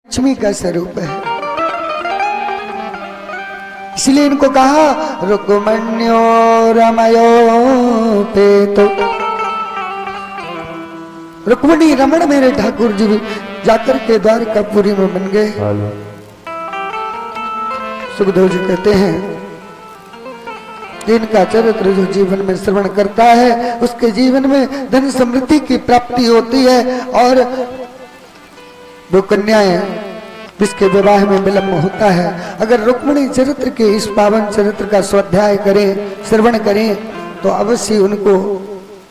लक्ष्मी का स्वरूप है। इसलिए इनको कहा रुक्मण्यो रमयो पेतो। रुक्मणी रमण मेरे ठाकुर जी भी जाकर के द्वारकापुरी में बन गए। सुखदेव जी कहते हैं इनका चरित्र जो जीवन में श्रवण करता है उसके जीवन में धन समृद्धि की प्राप्ति होती है और वो कन्याएं जिसके विवाह में विलंब होता है। अगर रुक्मिणी चरित्र के इस पावन चरित्र का स्वाध्याय करें, श्रवण करें तो अवश्य उनको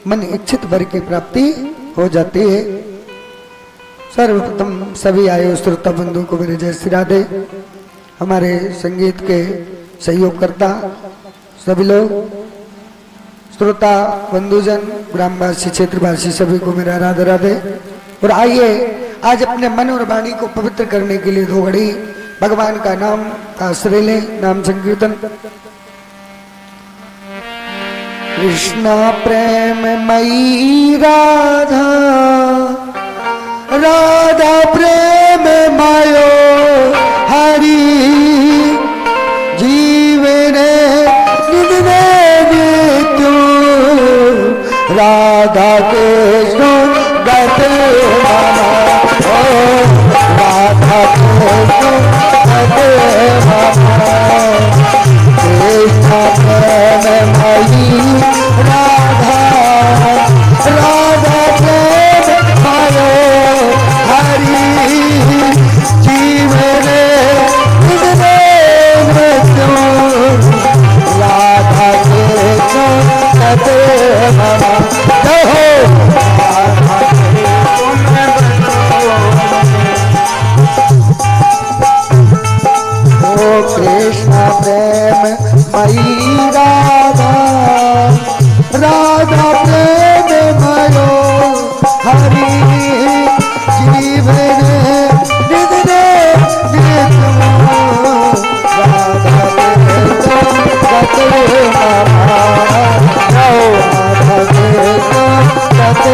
मन इच्छित वर की प्राप्ति हो जाती है। सर्वप्रथम सभी आए श्रोता बंधु को मेरे जय श्री राधे। हमारे संगीत के सहयोगकर्ता सभी लोग, श्रोता बंधुजन, ग्रामवासी, क्षेत्रवासी सभी को मेरा राधे राधे। और आइए आज अपने मन और वाणी को पवित्र करने के लिए 2 घड़ी भगवान का नाम का आश्रय लें। नाम संकीर्तन। कृष्णा प्रेम मयी राधा, राधा प्रेम मयो हरि, जीवने निधने नित्यो राधा कृष्ण गते मामा। राधा कृष्ण गते मामा। कृष्ण प्रेम मयी राधा, राधा प्रेम मयो हरि, जीवने निधने नित्यो राधा कृष्ण गते मामा। कृष्ण प्रेम मयी राधा, राधा प्रेम मयो हरि, जीवन निधने नित्यो राधा कृष्ण गते मामा। राधा कृष्ण गते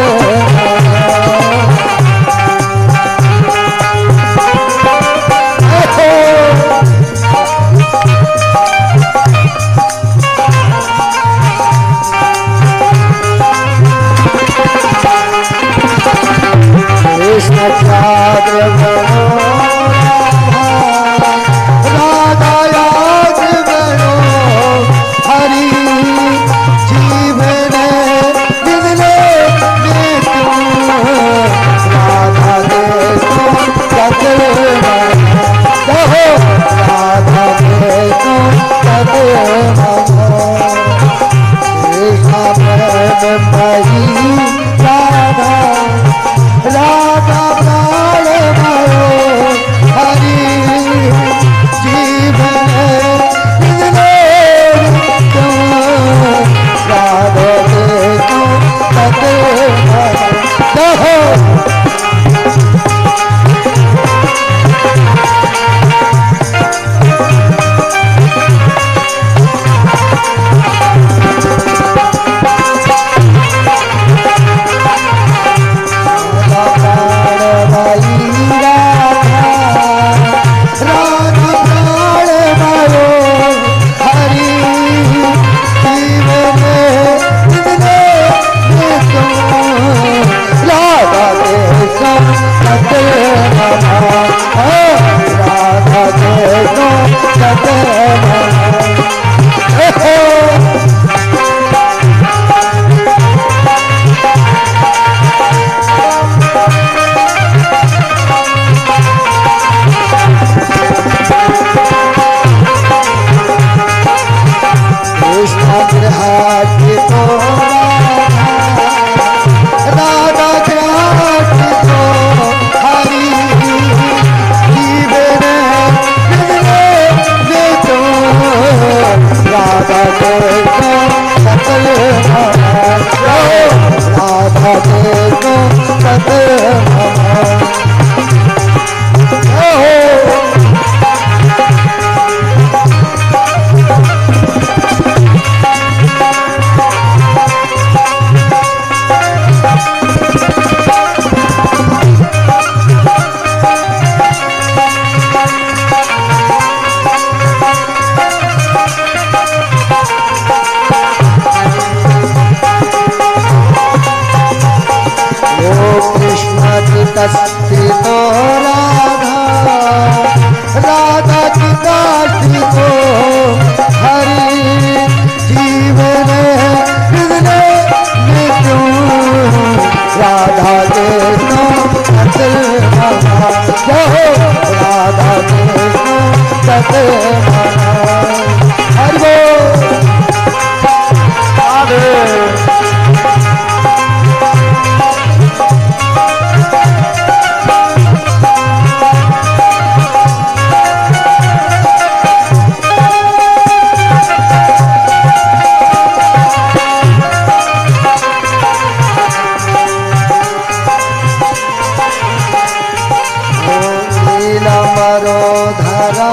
राधा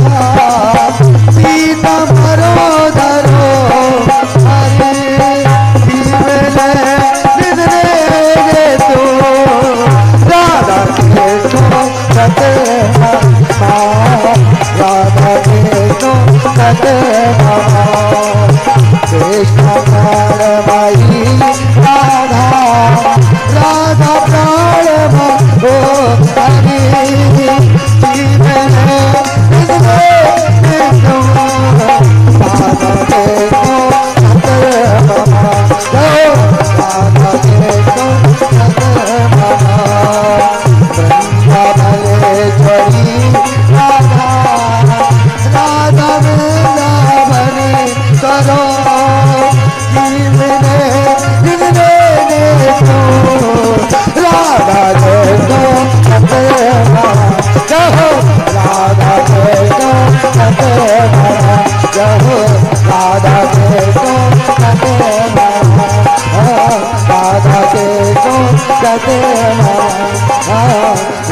राधा पीताम्बरो धरो हरे जीवने निधने तो राधा कृष्ण कते राधा कृष्ण कते कृष्ण प्राणमयी राधा राधा प्राणमयो हरे जीवने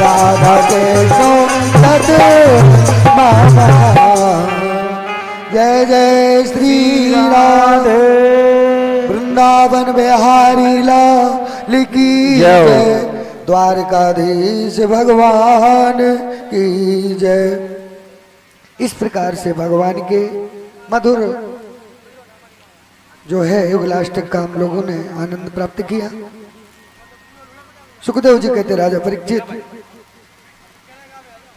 राधा के जय जय श्री राधे वृंदावन बिहारी लाल की जय द्वारकाधीश भगवान की जय। इस प्रकार से भगवान के मधुर जो है युगलाष्टक का हम लोगों ने आनंद प्राप्त किया। सुखदेव जी कहते राजा परीक्षित,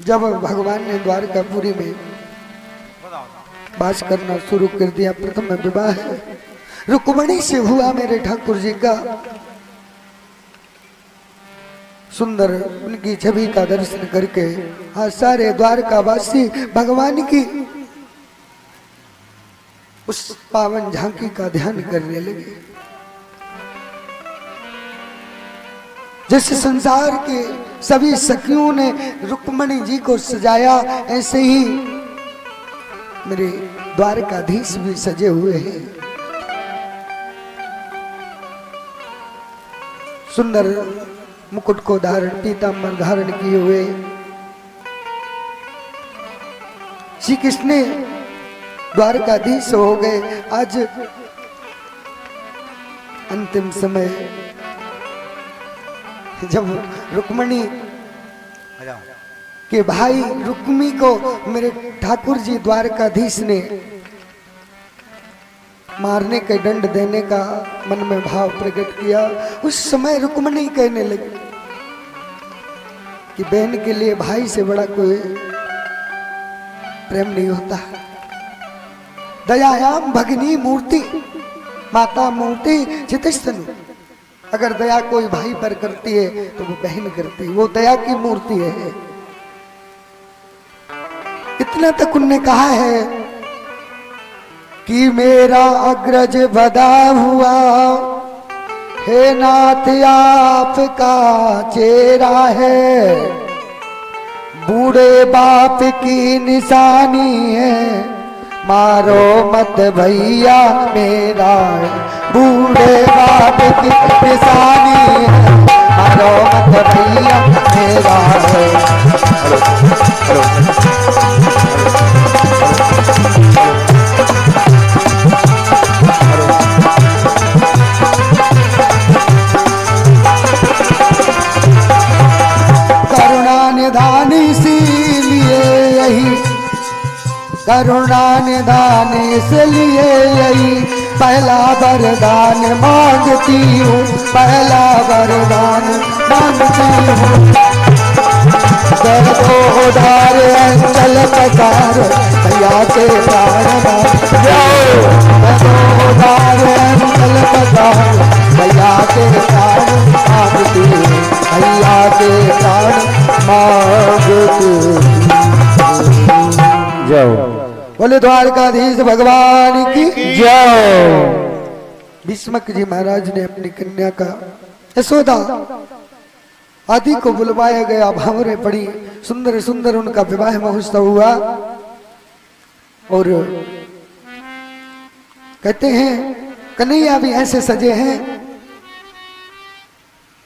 जब भगवान ने द्वारकापुरी में वास करना शुरू कर दिया, प्रथम विवाह रुक्मणी से हुआ मेरे ठाकुर जी का। सुंदर उनकी छवि का दर्शन करके आज सारे द्वारकावासी भगवान की उस पावन झांकी का ध्यान करने लगे। जैसे संसार के सभी सखियों ने रुक्मणी जी को सजाया, ऐसे ही मेरे द्वारकाधीश भी सजे हुए हैं। सुंदर मुकुट को धारण, पीताम्बर धारण किए हुए श्री कृष्ण द्वारकाधीश हो गए। आज अंतिम समय जब रुक्मणी के भाई रुक्मी को मेरे ठाकुर जी द्वारकाधीश ने मारने के दंड देने का मन में भाव प्रकट किया, उस समय रुक्मणी कहने लगी कि बहन के लिए भाई से बड़ा कोई प्रेम नहीं होता। दयायाम भगिनी मूर्ति माता मूर्ति चितिस्तनु। अगर दया कोई भाई पर करती है तो वो बहन करती है, वो दया की मूर्ति है। इतना तक उनने कहा है कि मेरा अग्रज बदा हुआ हे नाथ आपका चेहरा है, बूढ़े बाप की निशानी है, मारो मत भैया मेरा, बूढ़े बाप की निशानी है, मारो मत भैया मेरा है। करुणा निधान इसीलिए यही, करुणा निधान इसलिए यही पहला वरदान मांगती हूँ, पहला वरदान मांगती हूँ। उधार अंचल पसार भैया के प्राण उधार अंचल पसार भैया के प्राण मांगती हूँ, भैया के प्राण मांगती जाओ। बोले द्वारकाधीश भगवान की जय। भीष्मक जी महाराज ने अपनी कन्या का यशोदा आदि को बुलवाया गया, भावरे पड़ी, सुंदर सुंदर उनका विवाह महोत्सव हुआ। और कहते हैं कन्हैया भी ऐसे सजे हैं।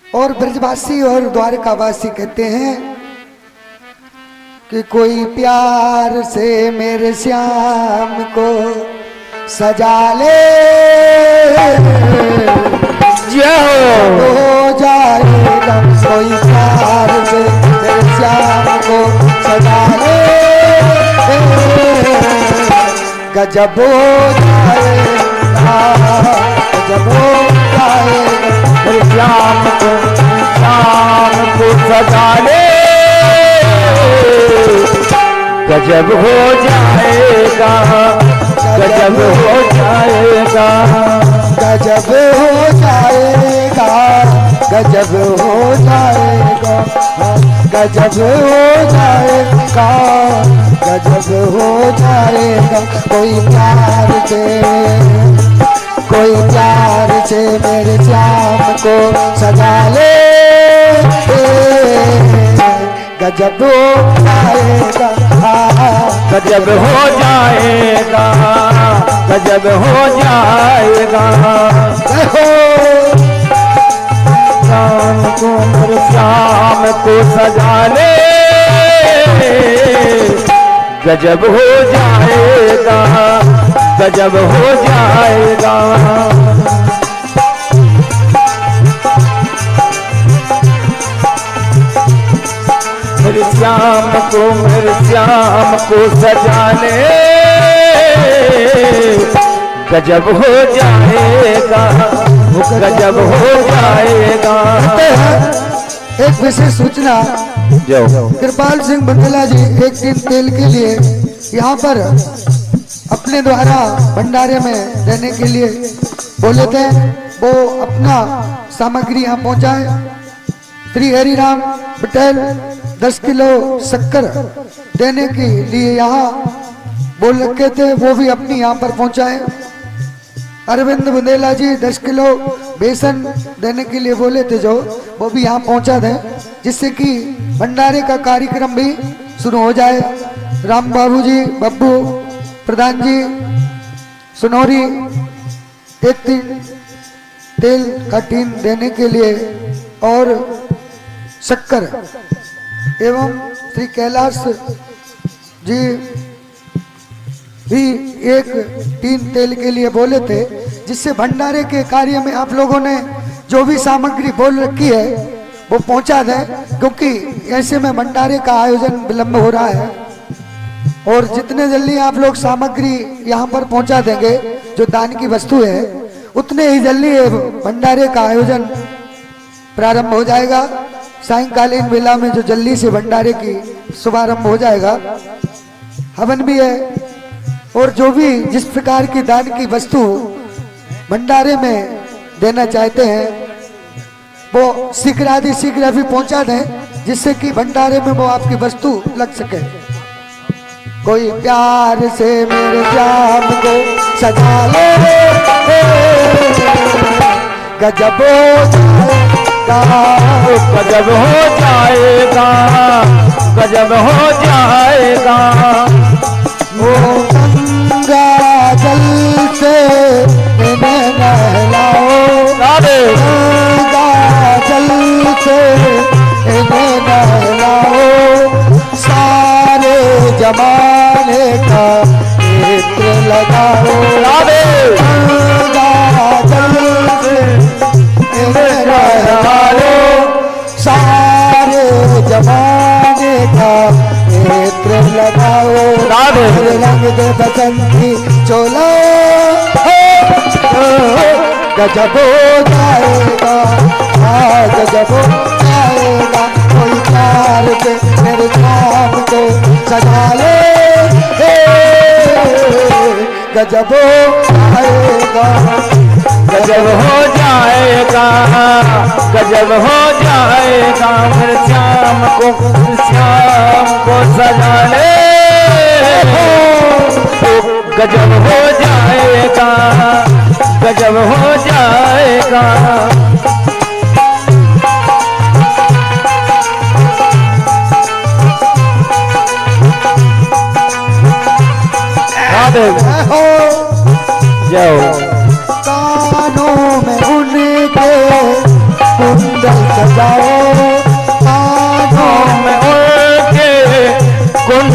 और ब्रजवासी और द्वारकावासी कहते हैं कि कोई प्यार से मेरे श्याम को सजा ले, हो जाएगा। कोई प्यार से मेरे श्याम को सजा ले, गजब हो जाएगा, गजब हो जाएगा। मेरे श्याम को सजा ले, गजब हो जाएगा, गजब हो जाएगा, गजब हो जाएगा, गजब हो जाएगा, गजब हो जाएगा, गजब हो जाएगा। कोई प्यार से मेरे श्याम को सजा ले, गजब हो जाएगा, गजब हो जाएगा, गजब हो जाएगा। श्याम को मेरे श्याम को सजा ले, गजब हो जाएगा, गजब हो जाएगा। मेरे श्याम को सजा ले, गजब हो जाएगा, गजब हो जाएगा। एक विशेष सूचना, कृपाल सिंह बंदला जी एक दिन तेल के लिए यहाँ पर अपने द्वारा भंडारे में देने के लिए बोले थे। वो अपना सामग्री यहाँ पहुँचाए। श्री हरिराम पटेल 10 किलो शक्कर देने के लिए यहाँ बोल रखे थे, वो भी अपनी यहाँ पर पहुँचाए। अरविंद बुंदेला जी 10 किलो बेसन देने के लिए बोले थे, जो वो भी यहाँ पहुँचा दें, जिससे कि भंडारे का कार्यक्रम भी शुरू हो जाए। राम बाबू जी, बब्बू प्रधान जी, सुनौरी एक तेल का टीन देने के लिए और शक्कर एवं श्री कैलाश जी भी एक टीन तेल के लिए बोले थे, जिससे भंडारे के कार्य में आप लोगों ने जो भी सामग्री बोल रखी है वो पहुंचा दें, क्योंकि ऐसे में भंडारे का आयोजन विलंब हो रहा है। और जितने जल्दी आप लोग सामग्री यहाँ पर पहुंचा देंगे, जो दान की वस्तु है, उतने ही जल्दी भंडारे का आयोजन प्रारंभ हो जाएगा। सायंकालीन वेला में जो जल्दी से भंडारे की शुभारंभ हो जाएगा। हवन भी है, और जो भी जिस प्रकार की दान की वस्तु भंडारे में देना चाहते हैं वो शीघ्र भी पहुंचा दें, जिससे कि भंडारे में वो आपकी वस्तु लग सके। कोई प्यार से मेरे श्याम को सजा ले, गजब हो जाएगा, गजब हो जाएगा, गजब हो जाएगा। वो गंगा जल से इन्हें नहलाओ, गंगा जल से इन्हें नहलाओ, सारे जमाने का इत्र लगाओ, गंगा जल से इन्हें नहलाओ, सारे जमाने का इत्र लगाओ, रंग दे बसंती चोला, गजब हो जाएगा, गजब हो जाएगा। कोई प्यार से मेरे श्याम को सजा ले, गजब हो जाएगा, गजब हो जाएगा, गजब हो जाएगा। मेरे श्याम को सजा ले, गजब हो जाएगा, गजब हो जाएगा। जाओ कानों में उनके कुंडल सजाओ, कानों में उनके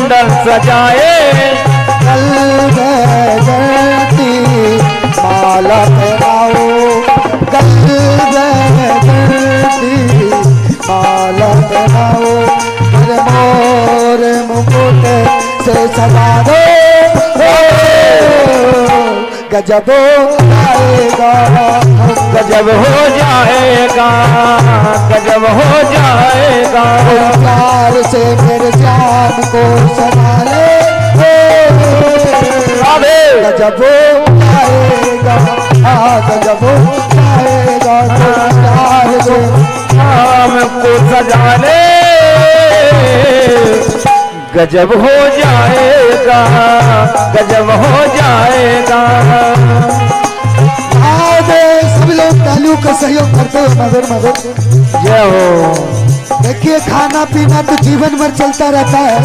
कुंडल सजाए, गलती माला पहनाओ, गलती माला पहनाओ, मेरे मोर मुकुट से सजा दो, गजब आएगा, गजब हो जाएगा, गजब हो जाएगा। प्यार से मेरे श्याम को सजा ले, गजब आएगा, गजब आएगा, प्यार से श्याम को सजा ले, गजब हो जाएगा, गजब हो जाएगा। सब लोग तालियों का सहयोग करते हुए मधुर मधुर जय हो। देखिए, खाना पीना तो जीवन भर चलता रहता है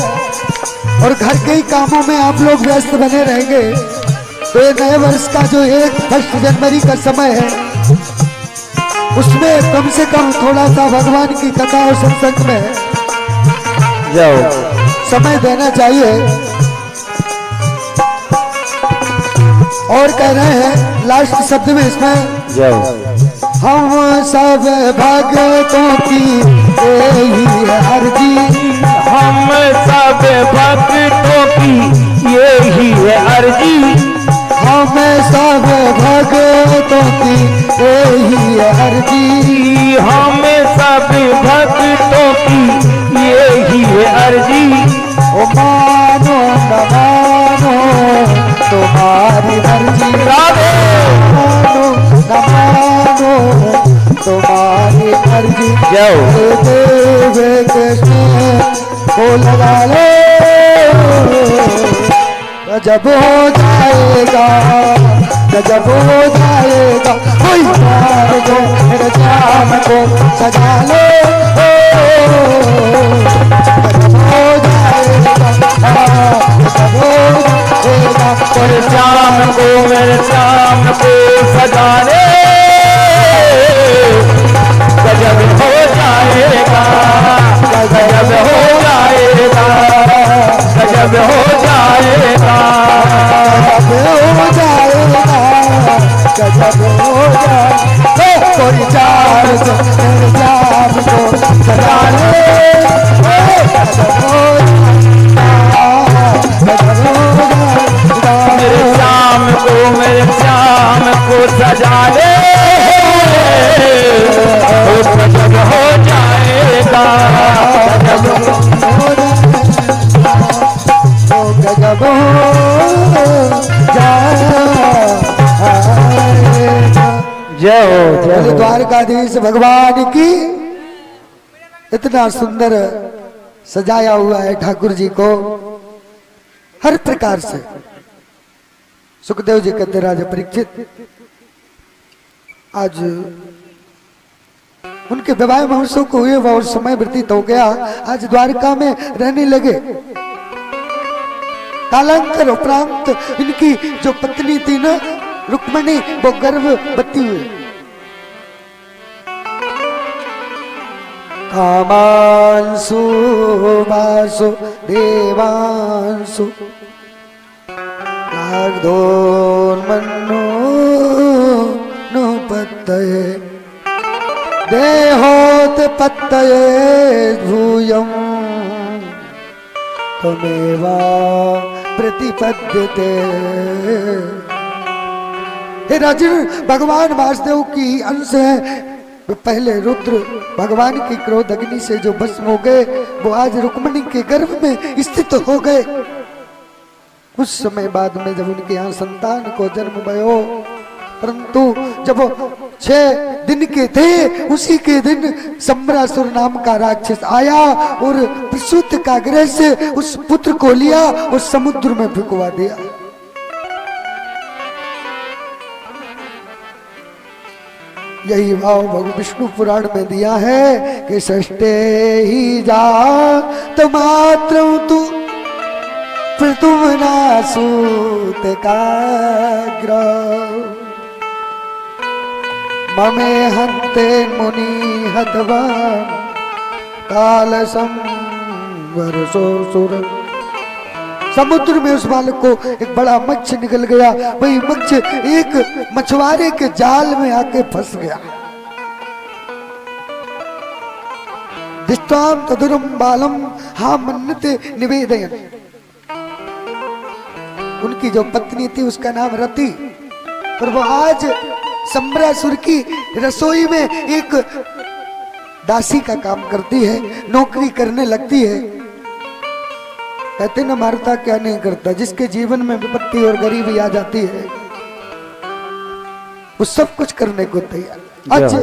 और घर के ही कामों में आप लोग व्यस्त बने रहेंगे, तो ये नए वर्ष का जो 1 जनवरी का समय है, उसमें कम से कम थोड़ा सा भगवान की कथा और सत्संग में जाओ समय देना चाहिए। और कह रहे हैं लास्ट शब्द में इसमें, जाओ हम सब भक्तों की यही है अर्जी, हम सब भक्तों की यही है अर्जी, हम सब भक्तों की यही है अर्जी, हम सब भक्तों की यही है अर्जी। ओ मानो न मानो तुम्हारी मर्जी, मानो न मानो तुम्हारी मर्जी, जाओ देव कृष्ण को लगा लो, गजब हो जाएगा, गजब हो जाएगा, कोई प्यार को मेरे श्याम को सजा लो, गजब हो जाएगा, गजब हो जाएगा, मेरे श्याम को, मेरे श्याम को सजा ले, गजब हो जाएगा, गजब हो जाएगा, गजब हो जाएगा, गजब हो जाएगा, गजब हो जाएगा, कोई चार से मेरे श्याम को सजा ले, गजब हो जाएगा, गजब हो जाएगा, मेरे श्याम को, मेरे श्याम को सजा ले, गजब हो जाएगा, गजब हो जाएगा, गजब हो जाएगा। जय हो, जय हो। द्वारकाधीश भगवान की इतना सुंदर सजाया हुआ है ठाकुर जी को हर प्रकार से। सुखदेव जी कहते राजा परीक्षित, आज उनके विवाह महोत्सव को हुए और समय व्यतीत हो गया, आज द्वारका में रहने लगे। कालांतर उपरांत इनकी जो पत्नी थी ना रुक्मणी, वो गर्भवती हुई। कामांशु वासु देवांशु रागधोन्मन्नो नुपत्तये देहोत्पत्तये भूयं त्वमेवा प्रतिपद्यते। हे राजन, भगवान वासुदेव की अंश है। पहले रुद्र भगवान की क्रोध अग्नि से जो भस्म हो गए, वो आज रुक्मिणी के गर्भ में स्थित हो गए। कुछ समय बाद में जब उनके यहाँ संतान को जन्म भयो, परंतु जब वो 6 दिन के थे, उसी के दिन सम्रासुर नाम का राक्षस आया और प्रसूत का गृह से उस पुत्र को लिया और समुद्र में फेंकवा दिया। यही भाव भगवान विष्णु पुराण में दिया है कि षष्ठे ही जात मात्र तू तुम सूत काग्र ममे हंते मुनि हतवान काल संवर्षो सुर समुद्र में उस बालक को एक बड़ा मत्स्य निकल गया। वही मत्स्य एक मछुआरे के जाल में आके फंस गया। दिष्टाम तदुरम बालम हा मन्नते निवेदयन। उनकी जो पत्नी थी उसका नाम रति, और वो आज सम्रासुर की रसोई में एक दासी का काम करती है, नौकरी करने लगती है। कहते न मारता क्या नहीं करता, जिसके जीवन में विपत्ति और गरीबी आ जाती है वो सब कुछ करने को तैयार। आज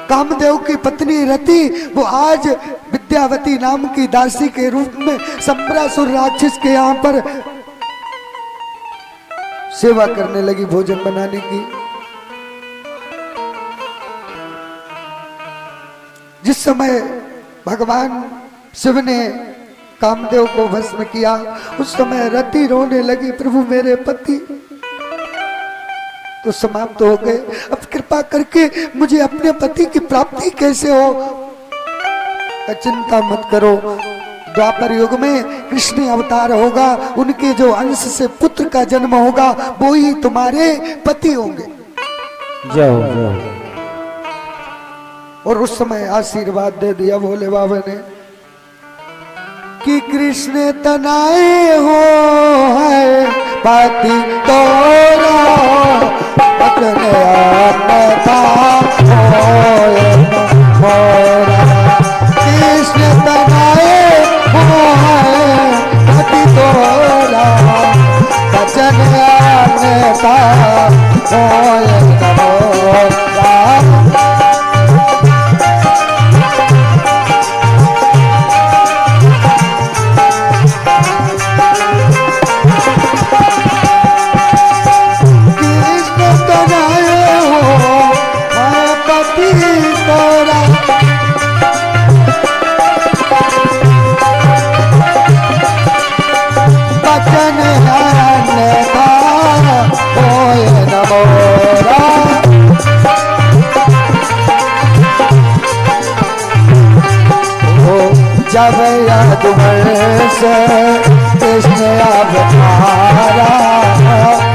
कामदेव की पत्नी रति वो आज विद्यावती नाम की दासी के रूप में सम्रासुर राक्षस के यहाँ पर सेवा करने लगी, भोजन बनाने की। जिस समय भगवान शिव ने कामदेव को भस्म किया, उस समय रति रोने लगी, प्रभु मेरे पति तो समाप्त हो गए, अब कृपा करके मुझे अपने पति की प्राप्ति कैसे हो। चिंता मत करो, द्वापर युग में कृष्ण अवतार होगा, उनके जो अंश से पुत्र का जन्म होगा वो ही तुम्हारे पति होंगे। जाओ जाओ। और उस समय आशीर्वाद दे दिया भोले बाबा ने कि कृष्ण तनाए हो है पति तोरा, पकड़े आपका कृष्ण तनाए हो है पति तोरा, बचन आपका जब याद वर्ष कृष्ण अवतारा,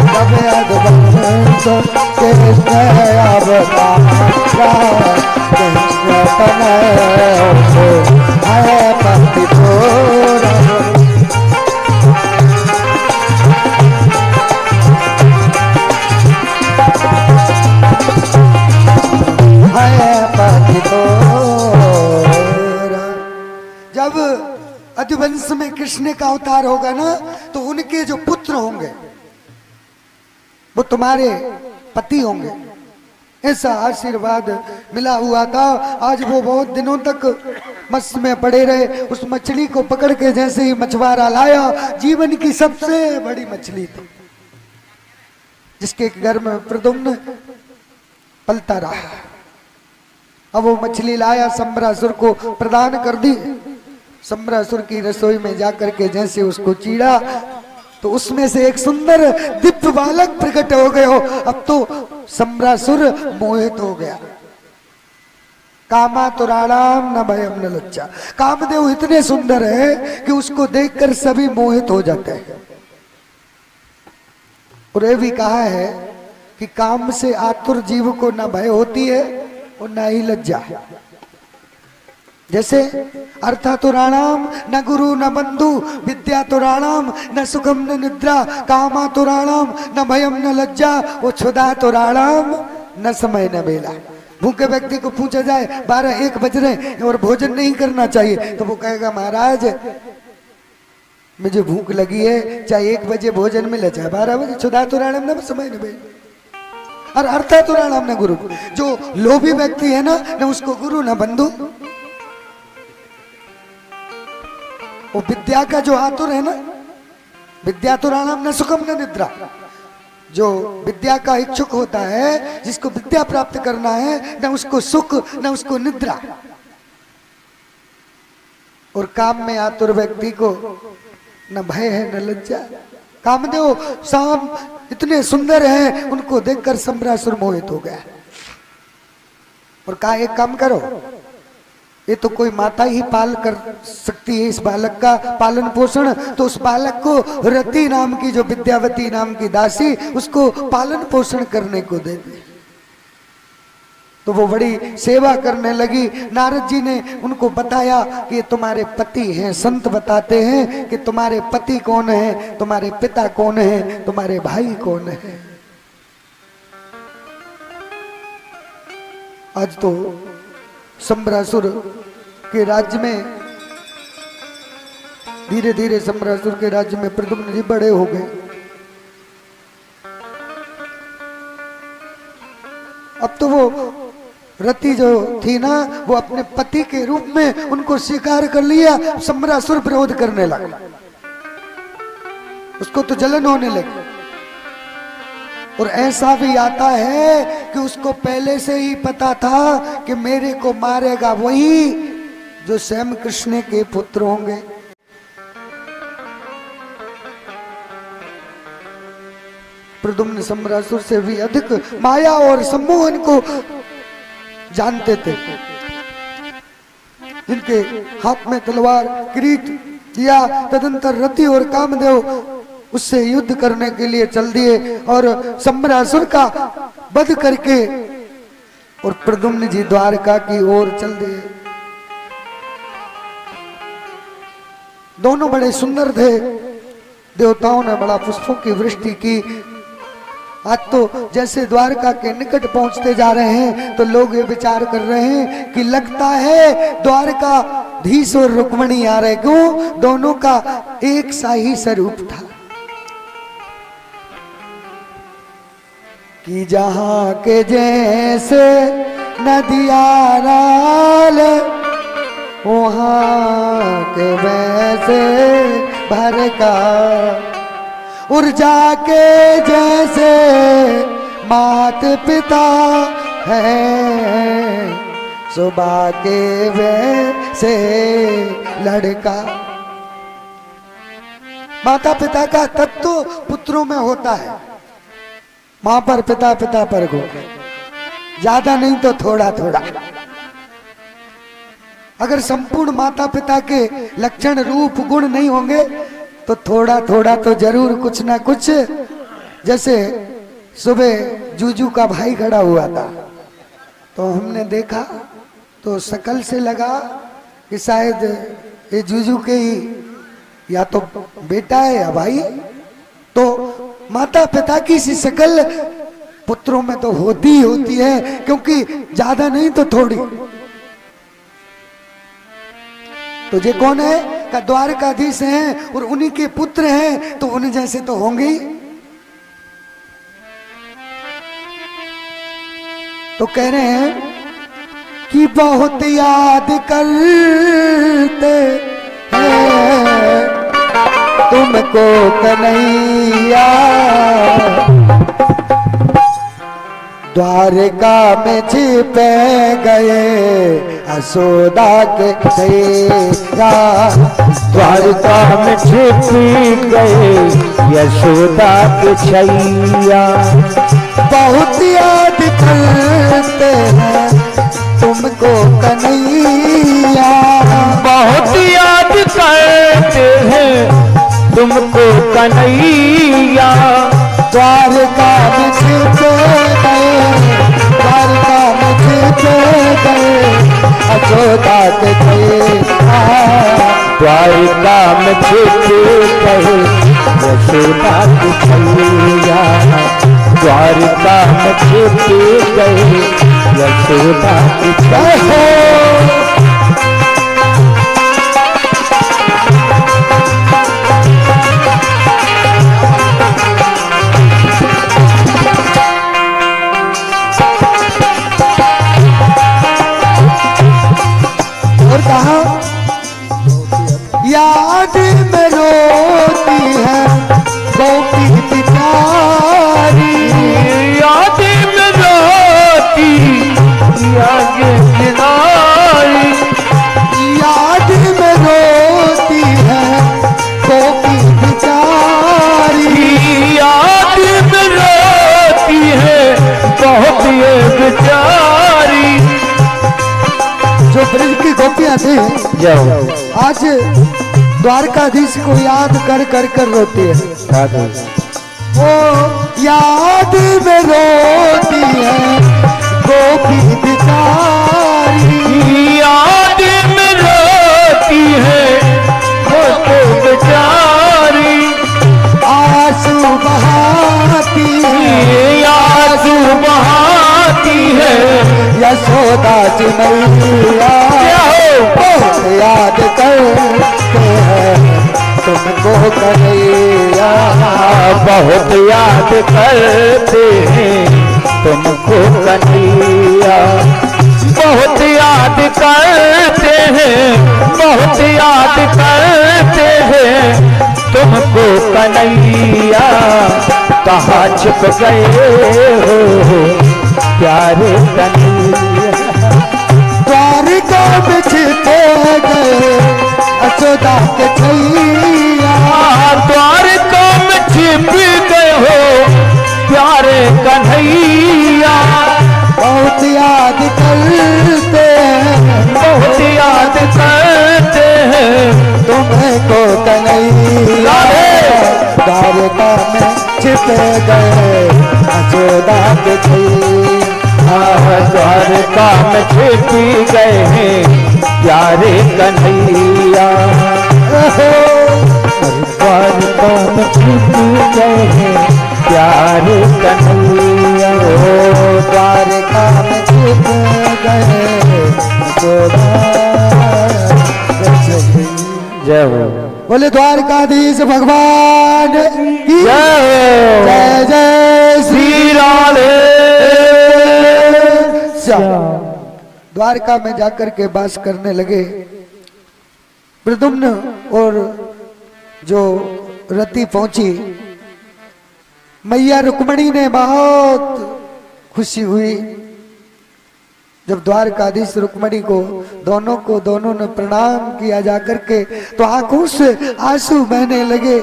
जब याद वर्ष कृष्ण अवतारा, कृष्ण तनय है पति तोरा, है पति तोरा। जब अधिवंश में कृष्ण का अवतार होगा ना, तो उनके जो पुत्र होंगे वो तुम्हारे पति होंगे, ऐसा आशीर्वाद मिला हुआ था। आज वो बहुत दिनों तक मत्स्य में पड़े रहे। उस मछली को पकड़ के जैसे ही मछुआरा लाया, जीवन की सबसे बड़ी मछली थी, जिसके घर में प्रद्युम्न पलता रहा। अब वो मछली लाया, सम्रासुर को प्रदान कर दी। सम्रासुर की रसोई में जाकर के जैसे उसको चीरा, तो उसमें से एक सुंदर दिव्य बालक प्रकट हो गए हो। अब तो सम्रासुर मोहित हो गया। कामातुराणाम न भयम न लज्जा। कामदेव इतने सुंदर है कि उसको देखकर सभी मोहित हो जाते हैं। और ये भी कहा है कि काम से आतुर जीव को न भय होती है और न ही लज्जा। जैसे अर्थातुराणाम न गुरु न बंधु, विद्यातुराणाम न सुखम न निद्रा, कामातुराणाम न भयम न लज्जा, वो क्षुधातुराणाम न समय न बेला। भूखे व्यक्ति को पूछा जाए 12-1 बज रहे और भोजन नहीं करना चाहिए, तो वो कहेगा महाराज मुझे भूख लगी है, चाहे 1 बजे भोजन मिले चाहे 12 बजे। क्षुधातुराणाम न समय न बेला। और अर्थातुराणाम न गुरु, जो लोभी व्यक्ति है ना, न उसको गुरु न बंधु। वो विद्या का जो आतुर है ना, विद्यातुराणाम न सुखम न निद्रा, जो विद्या का इच्छुक होता है, जिसको विद्या प्राप्त करना है, न उसको सुख न उसको निद्रा। और काम में आतुर व्यक्ति को न भय है न लज्जा। कामदेव शाम इतने सुंदर हैं, उनको देखकर सम्रासुर मोहित हो गया। और कहा एक काम करो, ये तो कोई माता ही पाल कर सकती है इस बालक का पालन पोषण। तो उस बालक को रति नाम की जो विद्यावती नाम की दासी उसको पालन पोषण करने को दे दी। तो वो बड़ी सेवा करने लगी। नारद जी ने उनको बताया कि ये तुम्हारे पति हैं। संत बताते हैं कि तुम्हारे पति कौन है, तुम्हारे पिता कौन है, तुम्हारे भाई कौन है। आज तो सम्रासुर के राज्य में धीरे धीरे सम्रासुर के राज्य में प्रद्युम्न जी बड़े हो गए। अब तो वो रति जो थी ना वो अपने पति के रूप में उनको स्वीकार कर लिया। सम्रासुर विरोध करने लगा, उसको तो जलन होने लगी। और ऐसा भी आता है कि उसको पहले से ही पता था कि मेरे को मारेगा वही जो स्वयं कृष्ण के पुत्र होंगे। प्रद्युम्न सम्रासुर से भी अधिक माया और सम्मोहन को जानते थे। जिनके हाथ में तलवार किरीट दिया, तदंतर रति और कामदेव उससे युद्ध करने के लिए चल दिए और सम्रासुर का वध करके और प्रद्युम्न जी द्वारका की ओर चल दिए। दोनों बड़े सुंदर थे। देवताओं ने बड़ा पुष्पों की वृष्टि की। आज तो जैसे द्वारका के निकट पहुंचते जा रहे हैं तो लोग ये विचार कर रहे हैं कि लगता है द्वारका धीश और रुक्मणी आ रहे। क्यों? दोनों का एक सा ही स्वरूप था कि जहां के जैसे नदिया नाल वहां के वैसे भर का, ऊर्जा के जैसे मात पिता है, सुबह के वैसे लड़का। माता पिता का तत्व पुत्रों में होता है। मां पर पिता, पिता पर गो, ज्यादा नहीं तो थोड़ा थोड़ा। अगर संपूर्ण माता पिता के लक्षण रूप गुण नहीं होंगे तो थोड़ा थोड़ा तो जरूर कुछ ना कुछ। जैसे सुबह जूजू का भाई खड़ा हुआ था तो हमने देखा तो शकल से लगा कि शायद ये जूजू के ही या तो बेटा है या भाई। तो माता पिता की सी शकल पुत्रों में तो होती ही होती है, क्योंकि ज्यादा नहीं तो थोड़ी। तो ये कौन है? का द्वारकाधीश हैं और उन्हीं के पुत्र हैं, तो उन्हीं जैसे तो होंगे ही। तो कह रहे हैं कि बहुत याद करते हैं तुमको कन्हैया, द्वारका में छिपे गए यशोदा के छैया, द्वारका में छिपी गए यशोदा के छैया। बहुत याद करते हैं तुमको कन्हैया, बहुत याद करते हैं तुमको कन्हैया, द्वारका में छिपे गए, द्वारका में छिपे गए यशोदा के छैया, द्वारका में छिपे गए यशोदा के छैया, द्वारका में छिपे गए यशोदा के छैया। और कहा याद में रोती है गोपी बिचारी, याद में रोती याद किनारी, याद में रोती है गोपी बिचारी, याद में रोती है बहुत ये बेचारी। जो ब्रज की गोपियां आज द्वारकाधीश को याद कर कर कर रोती है। वो याद में रोती है गोपी बिचारी, याद में रोती है गोपी बिचारी, आंसू बहाती आंसू बहाती है यशोदा जी मैया, बहुत याद करते हैं तुमको कन्हैया, बहुत याद करते हैं तुमको कन्हैया, बहुत याद करते हैं, बहुत याद करते हैं तुमको कन्हैया, कहाँ छिप गए हो प्यारे कन्हैया, द्वारिका में छिपे गए यशोदा के छैया, द्वारिका में छिप गए हो प्यारे कन्हैया, बहुत याद करते हैं, बहुत याद करते हैं तुम्हें को कन्हैया, द्वारिका में छिपे गए यशोदा के छैया, द्वारका में छिप गए हैं प्यारे कन्हैया, द्वारका में छिप गए हैं प्यारे कन्हैया, द्वारका में छिप गए यशोदा के छैया। जय हो, बोले द्वारकाधीश भगवान की जय हो, जय जय श्री श्री राधे श्याम। द्वारका में जाकर के वास करने लगे प्रद्युम्न, और जो रति पहुंची मैया रुक्मणी ने बहुत खुशी हुई जब द्वारकाधीश रुक्मणी को दोनों ने प्रणाम किया जाकर के, तो आंखों से आंसू बहने लगे।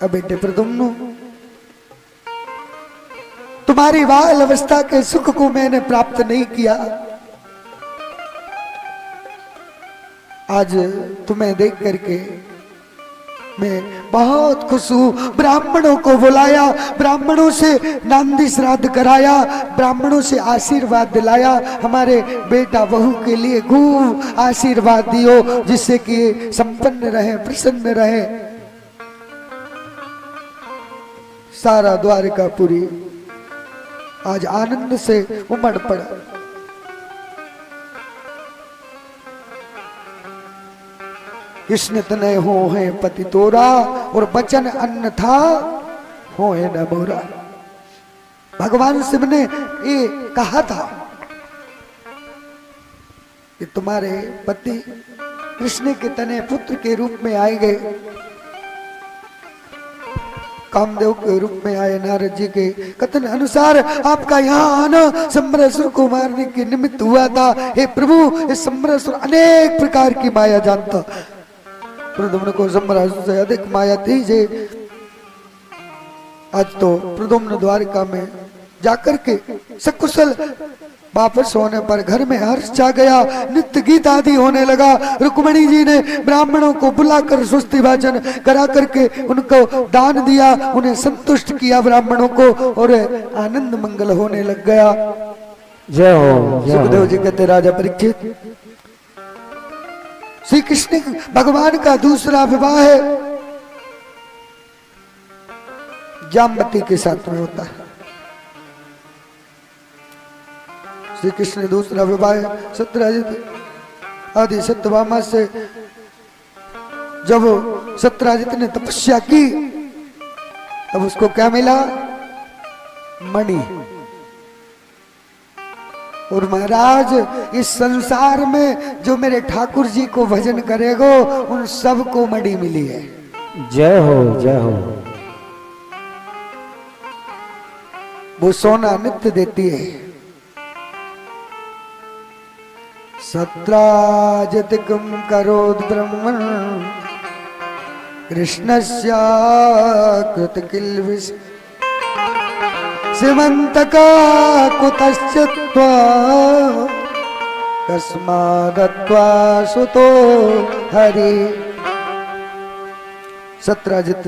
अब बेटे प्रद्युम्न, तुम्हारी बाल अवस्था के सुख को मैंने प्राप्त नहीं किया, आज तुम्हें देख करके मैं बहुत खुश हूं। ब्राह्मणों को बुलाया, ब्राह्मणों से नांदी श्राद्ध कराया, ब्राह्मणों से आशीर्वाद दिलाया, हमारे बेटा बहू के लिए खूब आशीर्वाद दियो जिससे कि संपन्न रहे, प्रसन्न रहे। सारा द्वारकापुरी आज आनंद से उमड़ पड़ा। कृष्ण तनय हो है पति तोरा, और बचन अन्न था हो है न मोरा। भगवान शिव ने ये कहा था कि तुम्हारे पति कृष्ण के तनय पुत्र के रूप में आएंगे, कामदेव के रूप में आए। नारद जी के कथन अनुसार आपका यहाँ आना सम्रासुर को मारने के निमित्त हुआ था। हे प्रभु, इस सम्रासुर अनेक प्रकार की माया जानता, प्रद्युम्न को सम्रासुर से अधिक माया थी जे। आज तो प्रद्युम्न द्वारका में जाकर के सकुशल वापस होने पर घर में हर्ष छा गया, नित्य गीत आदि होने लगा। रुक्मणी जी ने ब्राह्मणों को बुलाकर स्वस्ति वाचन करा करके उनको दान दिया, उन्हें संतुष्ट किया ब्राह्मणों को, और आनंद मंगल होने लग गया। जय हो। सुखदेव जी कहते, राजा परीक्षित, श्री कृष्ण भगवान का दूसरा विवाह जामवती के साथ में होता है। श्री कृष्ण ने दूसरा विवाह सत्यराजित आदि सत्यभामा से, जब सत्यराजित ने तपस्या की तब उसको क्या मिला? मणि। और महाराज, इस संसार में जो मेरे ठाकुर जी को भजन करेगो उन सबको मणि मिली है। जय हो, जय हो। वो सोना नित्य देती है। सत्राजितकं करोद ब्रह्मण कृष्णस्य कृत किल्बिष सीमंतका कुतश्च त्वा कस्मादत्वा सुतो हरि। सत्राजित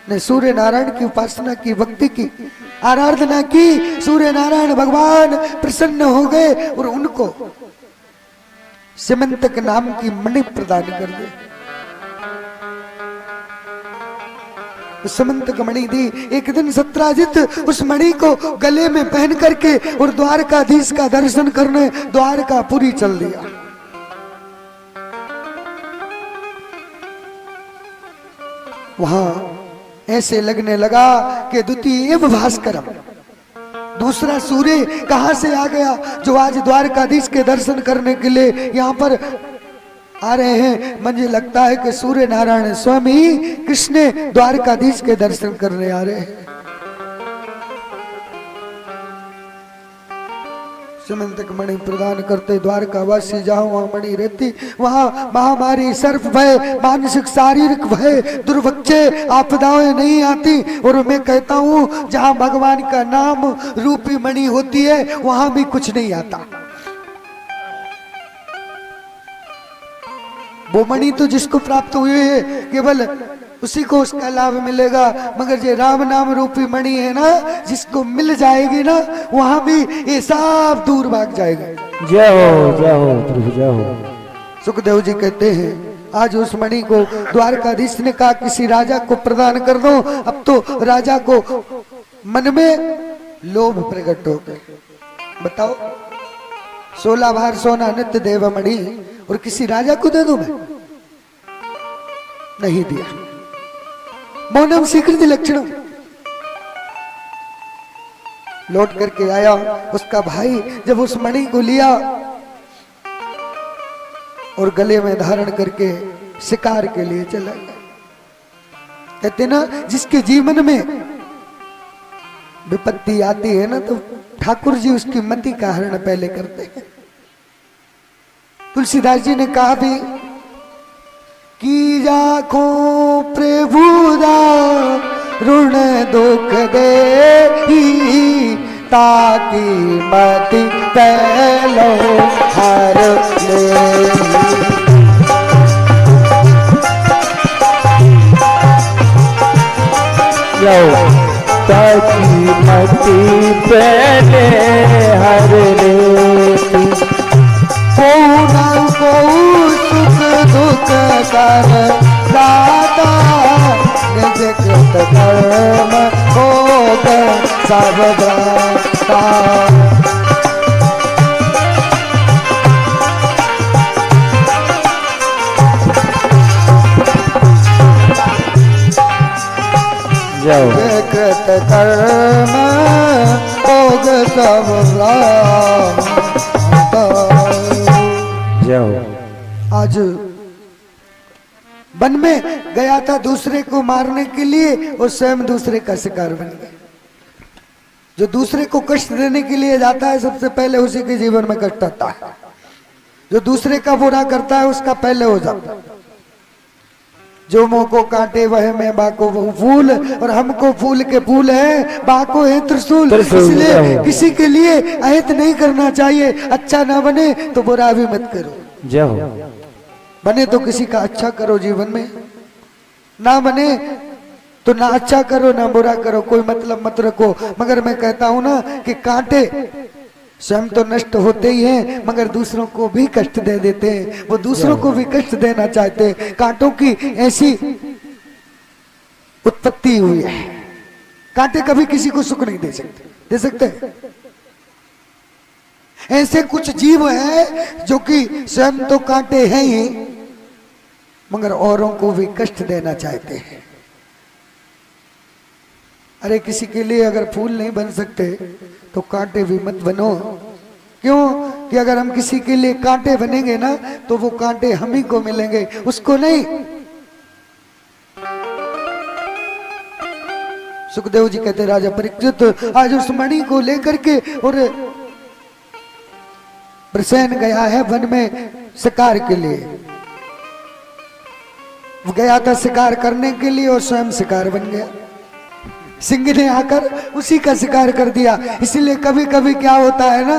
ने सूर्य नारायण की उपासना की, भक्ति की, आराधना की। सूर्य नारायण भगवान प्रसन्न हो गए और उनको सिमंतक नाम की मणि प्रदान कर दी। समंतक मणि दी। एक दिन सत्राजित उस मणि को गले में पहन करके और द्वारकाधीश का दर्शन करने द्वारकापुरी चल दिया। वहां ऐसे लगने लगा कि द्वितीय भास्करम, दूसरा सूर्य कहां से आ गया जो आज द्वारकाधीश के दर्शन करने के लिए यहाँ पर आ रहे हैं। मुझे लगता है कि सूर्य नारायण स्वामी कृष्ण द्वारकाधीश के दर्शन करने आ रहे हैं। समंतक मणि प्रदान करते द्वारकावासी जहां वहां मणि रहती, वहां महामारी, सर्प भय, मानसिक शारीरिक भय, दुर्भक्षे, आपदाएं नहीं आती। और मैं कहता हूं जहां भगवान का नाम रूपी मणि होती है वहां भी कुछ नहीं आता। वो मणि तो जिसको प्राप्त हुई है केवल उसी को उसका लाभ मिलेगा, मगर जो राम नाम रूपी मणि है ना, जिसको मिल जाएगी ना वहां भी ये सब दूर भाग जाएगा। जय हो प्रभु जय हो। सुखदेव जी कहते हैं आज उस मणि को द्वारकाधीश ने कहा किसी राजा को प्रदान कर दो। अब तो राजा को मन में लोभ प्रकट हो गए। बताओ 16 भार सोना नित्य देव मणि और किसी राजा को दे दूं मैं? नहीं दिया। मौनम स्वीकृति लक्षणम। लौट करके आया उसका भाई, जब उस मणि को लिया और गले में धारण करके शिकार के लिए चला गया। कहते ना जिसके जीवन में विपत्ति आती है ना तो ठाकुर जी उसकी मति का हरण पहले करते हैं। तुलसीदास जी ने कहा भी कि जाखो प्रभु ऋण दुख दे ताकि मति पहलो हर ले। ताकि मति पहले हर लेती। को सुख दुख कर दाता निज कृत कर्म भोग सब दाता। कृत कर्म भोग सब आज वन में गया था दूसरे को मारने के लिए और स्वयं दूसरे का शिकार बन गया। जो दूसरे को कष्ट देने के लिए जाता है सबसे पहले उसी के जीवन में कष्ट आता है। जो दूसरे का बुरा करता है उसका पहले हो जाता है। जो मुंह को काटे वह मैं बाको वो फूल, और हमको फूल के फूल है, बाको है त्रिशूल। इसलिए किसी के लिए अहित नहीं करना चाहिए। अच्छा ना बने तो बुरा भी मत करो। जय हो। बने तो किसी का अच्छा करो जीवन में, ना बने तो ना अच्छा करो ना बुरा करो, कोई मतलब मत रखो। मगर मैं कहता हूं ना कि कांटे स्वयं तो नष्ट होते ही हैं मगर दूसरों को भी कष्ट दे देते हैं। वो दूसरों को भी कष्ट देना चाहते हैं। कांटों की ऐसी उत्पत्ति हुई है। कांटे कभी किसी को सुख नहीं दे सकते। दे सकते हैं? ऐसे कुछ जीव हैं जो कि स्वयं तो कांटे हैं ही मगर औरों को भी कष्ट देना चाहते हैं। अरे किसी के लिए अगर फूल नहीं बन सकते तो कांटे भी मत बनो। क्यों कि अगर हम किसी के लिए कांटे बनेंगे ना तो वो कांटे हम ही को मिलेंगे, उसको नहीं। सुखदेव जी कहते राजा परीक्षित आज उस मणि को लेकर के और प्रसेन गया है वन में शिकार के लिए। वो गया था शिकार करने के लिए और स्वयं शिकार बन गया। सिंह ने आकर उसी का शिकार कर दिया। इसलिए कभी कभी क्या होता है ना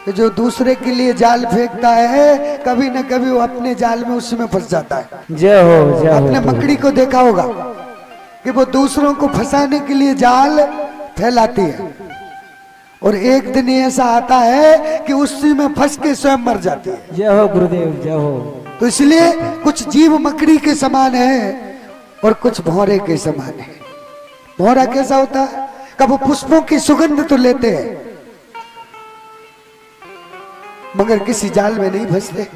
कि जो दूसरे के लिए जाल फेंकता है कभी न कभी वो अपने जाल में उसमें फंस जाता है। जय हो जय हो। आपने मकड़ी को देखा होगा कि वो दूसरों को फंसाने के लिए जाल फैलाती है और एक दिन ऐसा आता है कि उसी में फंस के स्वयं मर जाती है। जय हो गुरुदेव जय हो। तो इसलिए कुछ जीव मकड़ी के समान है और कुछ भौरे के समान है। भौरा कैसा होता है? कब वो पुष्पों की सुगंध तो लेते हैं मगर किसी जाल में नहीं फंसते।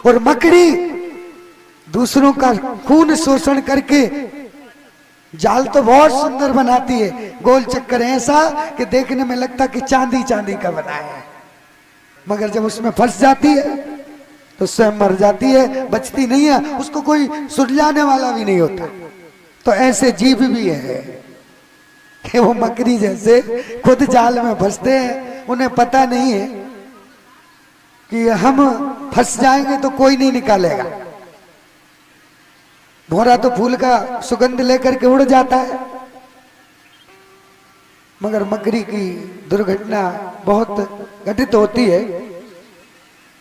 और मकड़ी दूसरों का खून शोषण करके जाल तो बहुत सुंदर बनाती है, गोल चक्कर ऐसा कि देखने में लगता कि चांदी चांदी का बनाया है, मगर जब उसमें फंस जाती है तो स्वयं मर जाती है, बचती नहीं है, उसको कोई सुलझाने वाला भी नहीं होता। तो ऐसे जीव भी है कि वो मकड़ी जैसे खुद जाल में फंसते हैं, उन्हें पता नहीं है कि हम फंस जाएंगे तो कोई नहीं निकालेगा। भौरा तो फूल का सुगंध लेकर के उड़ जाता है, मगर मकड़ी की दुर्घटना बहुत घटित होती है।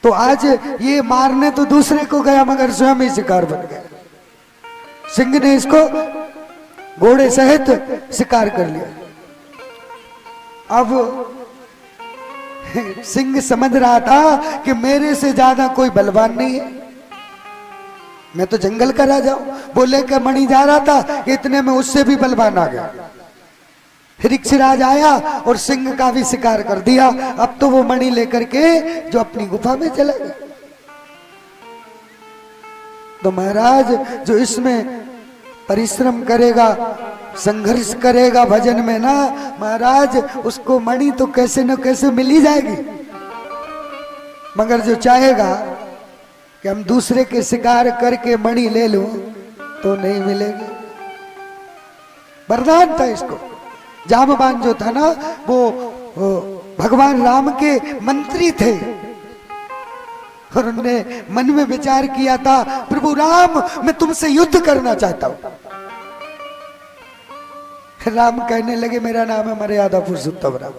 तो आज ये मारने तो दूसरे को गया मगर स्वयं ही शिकार बन गया। सिंह ने इसको घोड़े सहित शिकार कर लिया। अब सिंह समझ रहा था कि मेरे से ज्यादा कोई बलवान नहीं है, मैं तो जंगल का राजा हूं। वो लेकर मणि जा रहा था कि इतने में उससे भी बलवान आ गया। ऋक्षराज आया और सिंह का भी शिकार कर दिया। अब तो वो मणि लेकर के जो अपनी गुफा में चला गया। तो महाराज जो इसमें परिश्रम करेगा, संघर्ष करेगा भजन में ना महाराज, उसको मणि तो कैसे न कैसे मिल ही जाएगी। मगर जो चाहेगा कि हम दूसरे के शिकार करके मणि ले लूं तो नहीं मिलेगी। वरदान था इसको। जामवान जो था ना वो भगवान राम के मंत्री थे और उन्होंने मन में विचार किया था, प्रभु राम मैं तुमसे युद्ध करना चाहता हूं। राम कहने लगे मेरा नाम है मर्यादा पुरुषोत्तम राम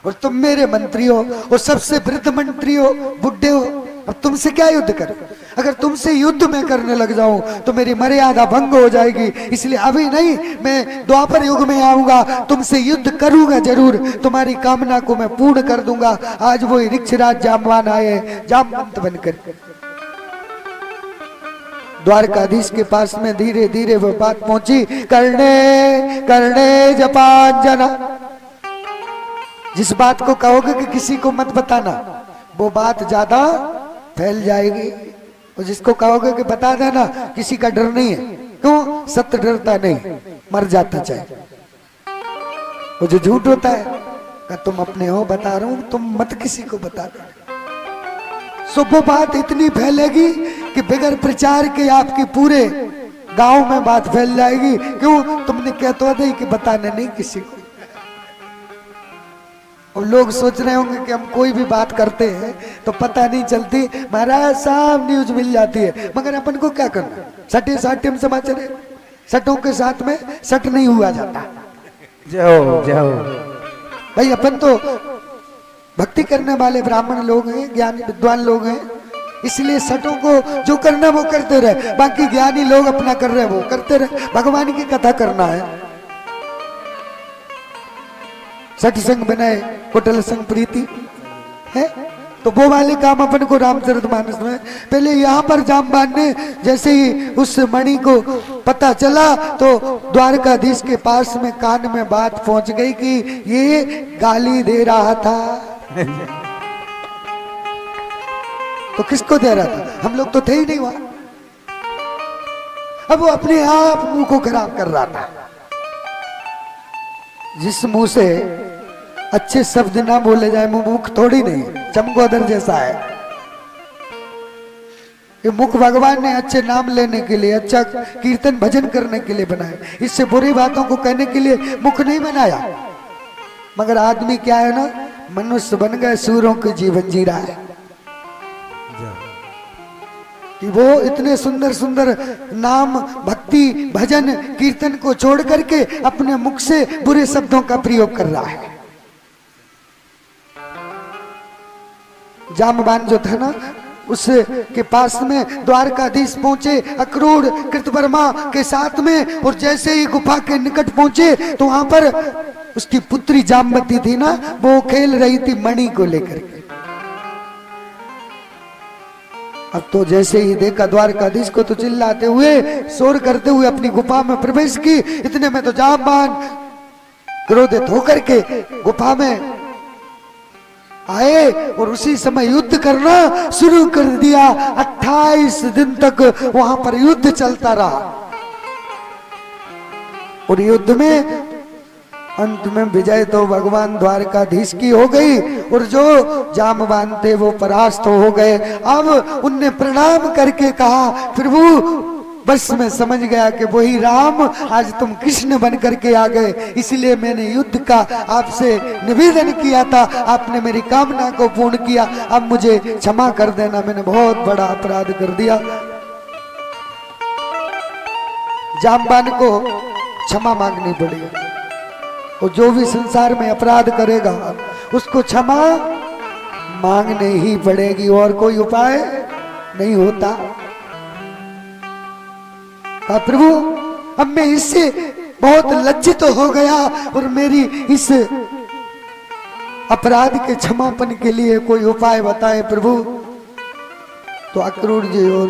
और तुम मेरे मंत्री हो और सबसे वृद्ध मंत्री हो, बुढ़े हो, अब तुमसे क्या युद्ध करूं? अगर तुमसे युद्ध में करने लग जाऊं तो मेरी मर्यादा भंग हो जाएगी, इसलिए अभी नहीं, मैं द्वापर युग में आऊंगा, तुमसे युद्ध करूंगा जरूर, तुम्हारी कामना को मैं पूर्ण कर दूंगा। आज वो ऋक्षराज जामवान आए जामवंत बनकर द्वारकाधीश के पास में धीरे धीरे वो बात पहुंची, करने करने जपांजना। जिस बात को कहोगे कि किसी को मत बताना वो बात ज्यादा फैल जाएगी, और जिसको कहोगे कि बता देना किसी का डर नहीं है। क्यों? सत्य डरता नहीं, मर जाता चाहे। वो जो झूठ होता है कि तुम अपने हो बता रहा हूं, तुम मत किसी को बता दो। सो वो बात इतनी फैलेगी कि बगैर प्रचार के आपकी पूरे गांव में बात फैल जाएगी। क्यों? तुमने कह तो नहीं कि बताने नहीं किसी को। और लोग सोच रहे होंगे कि हम कोई भी बात करते हैं तो पता नहीं चलती, महाराज साहब न्यूज मिल जाती है, मगर अपन को क्या करना? सटे साटे समाचार है, सटों के साथ में सट नहीं हुआ जाता। जाओ जाओ भाई अपन तो भक्ति करने वाले ब्राह्मण लोग हैं, ज्ञानी विद्वान लोग हैं, इसलिए सटों को जो करना वो करते रहे, बाकी ज्ञानी लोग अपना कर रहे वो करते रहे। भगवान की कथा करना है, सठ संग बनाए कुटल संग प्रीति है, तो वो वाले काम अपन को रामचरितमानस में। पहले यहाँ पर जामवान ने जैसे ही उस मणि को पता चला तो द्वारकाधीश के पास में कान में बात पहुंच गई कि ये गाली दे रहा था। तो किसको दे रहा था? हम लोग तो थे ही नहीं वहां। अब वो अपने आप मुंह को खराब कर रहा था। जिस मुंह से अच्छे शब्द ना बोले जाए, मुख थोड़ी नहीं, चमगोदर जैसा है। ये मुख भगवान ने अच्छे नाम लेने के लिए, अच्छा कीर्तन भजन करने के लिए बनाए, इससे बुरी बातों को कहने के लिए मुख नहीं बनाया। मगर आदमी क्या है ना, मनुष्य बन गए, सूरों के जीवन जी रहा है कि वो इतने सुंदर सुंदर नाम भक्ति भजन कीर्तन को छोड़ करके अपने मुख से बुरे शब्दों का प्रयोग कर रहा है। जामवान जो था ना, उसके पास में द्वारकाधीश पहुंचे अक्रूर कृतवर्मा के साथ में। और जैसे ही गुफा के निकट पहुंचे तो वहां पर उसकी पुत्री जामवती थी ना, वो खेल रही थी मणि को लेकर के। अब तो जैसे ही देखा द्वारकाधीश को तो चिल्लाते हुए शोर करते हुए अपनी गुफा में प्रवेश की। इतने में तो जामवान क्रोधित होकर के गुफा में आए और उसी समय युद्ध करना शुरू कर दिया। 28 दिन तक वहां पर युद्ध चलता रहा और युद्ध में अंत में विजय तो भगवान द्वारकाधीश की हो गई और जो जामवान थे वो परास्त हो गए। अब उनने प्रणाम करके कहा, प्रभु बस मैं समझ गया कि वही राम आज तुम कृष्ण बन करके आ गए, इसलिए मैंने युद्ध का आपसे निवेदन किया था, आपने मेरी कामना को पूर्ण किया, अब मुझे क्षमा कर देना, मैंने बहुत बड़ा अपराध कर दिया। जामवान को क्षमा मांगनी पड़ी और जो भी संसार में अपराध करेगा उसको क्षमा मांगने ही पड़ेगी और कोई उपाय नहीं होता। कहा प्रभु अब मैं इससे बहुत लज्जित हो गया और मेरी इस अपराध के क्षमापन के लिए कोई उपाय बताएं प्रभु। तो अक्रूर जी और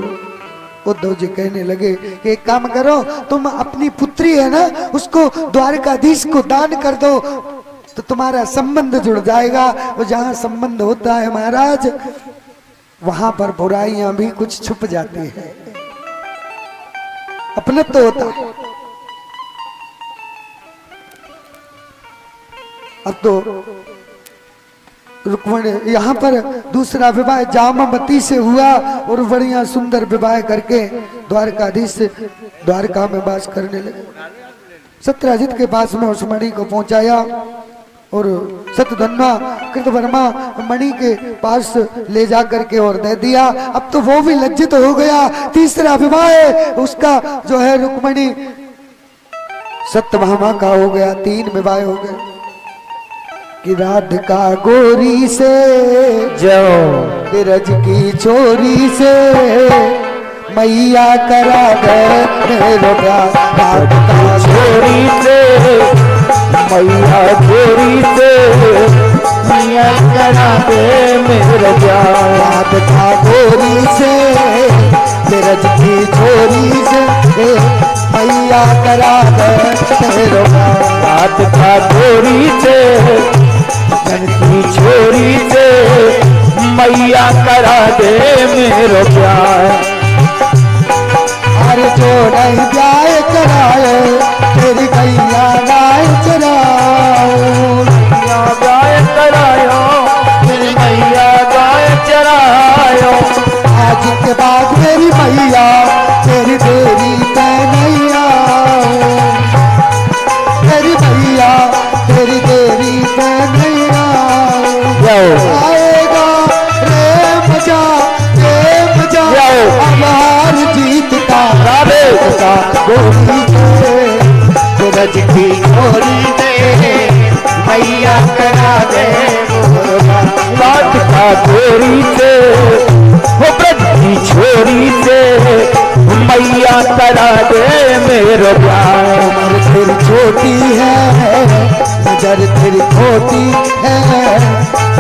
उद्धव जी कहने लगे कि एक काम करो, तुम अपनी पुत्री है ना उसको द्वारकाधीश को दान कर दो तो तुम्हारा संबंध जुड़ जाएगा। और जहां संबंध होता है महाराज वहां पर बुराइयां भी कुछ छुप जाती है, अपने तो होता है। अब तो रुक्मणी यहाँ पर दूसरा विवाह जामवती से हुआ और बढ़िया सुंदर विवाह करके द्वारकाधीश द्वारका में वास करने लगे। सत्यजित के पास में उस मणि को पहुंचाया और शतधन्वा कृतवर्मा मणि के पास ले जा करके और दे दिया। अब तो वो भी लज्जित हो गया। तीसरा विवाह उसका जो है रुक्मणी सत्यभामा का हो गया। 3 विवाह हो गए कि राधिका गोरी से जो बिरज की चोरी से मैया करा दे मेरो प्यार। राधिका छोरी से मैया गोरी से मैया करा दे मेरा प्यार। राधिका गोरी से बिरज की चोरी से मैया करा दे मेरो प्यार। राधिका गोरी से की छोरी से मैया करा दे मेरो प्यार। अरे जो नहीं ब्याह कराए तेरी गैया गाय चराओ। गाय करायो मेरी मैया गाय चरायो। आज के बाद मेरी मैया तेरी देरी पे नहीं आओ। तेरी मैया तेरी देरी पे नहीं आएगा रे मजा अमर जीत का गोरी सूरज की गोरी दे मैया करा दे। राधिका गोरी से वो ब्रज की छोरी से मैया करा दे मेरो प्यार। उम्र तेरी छोटी है नजर तेरी खोटी है।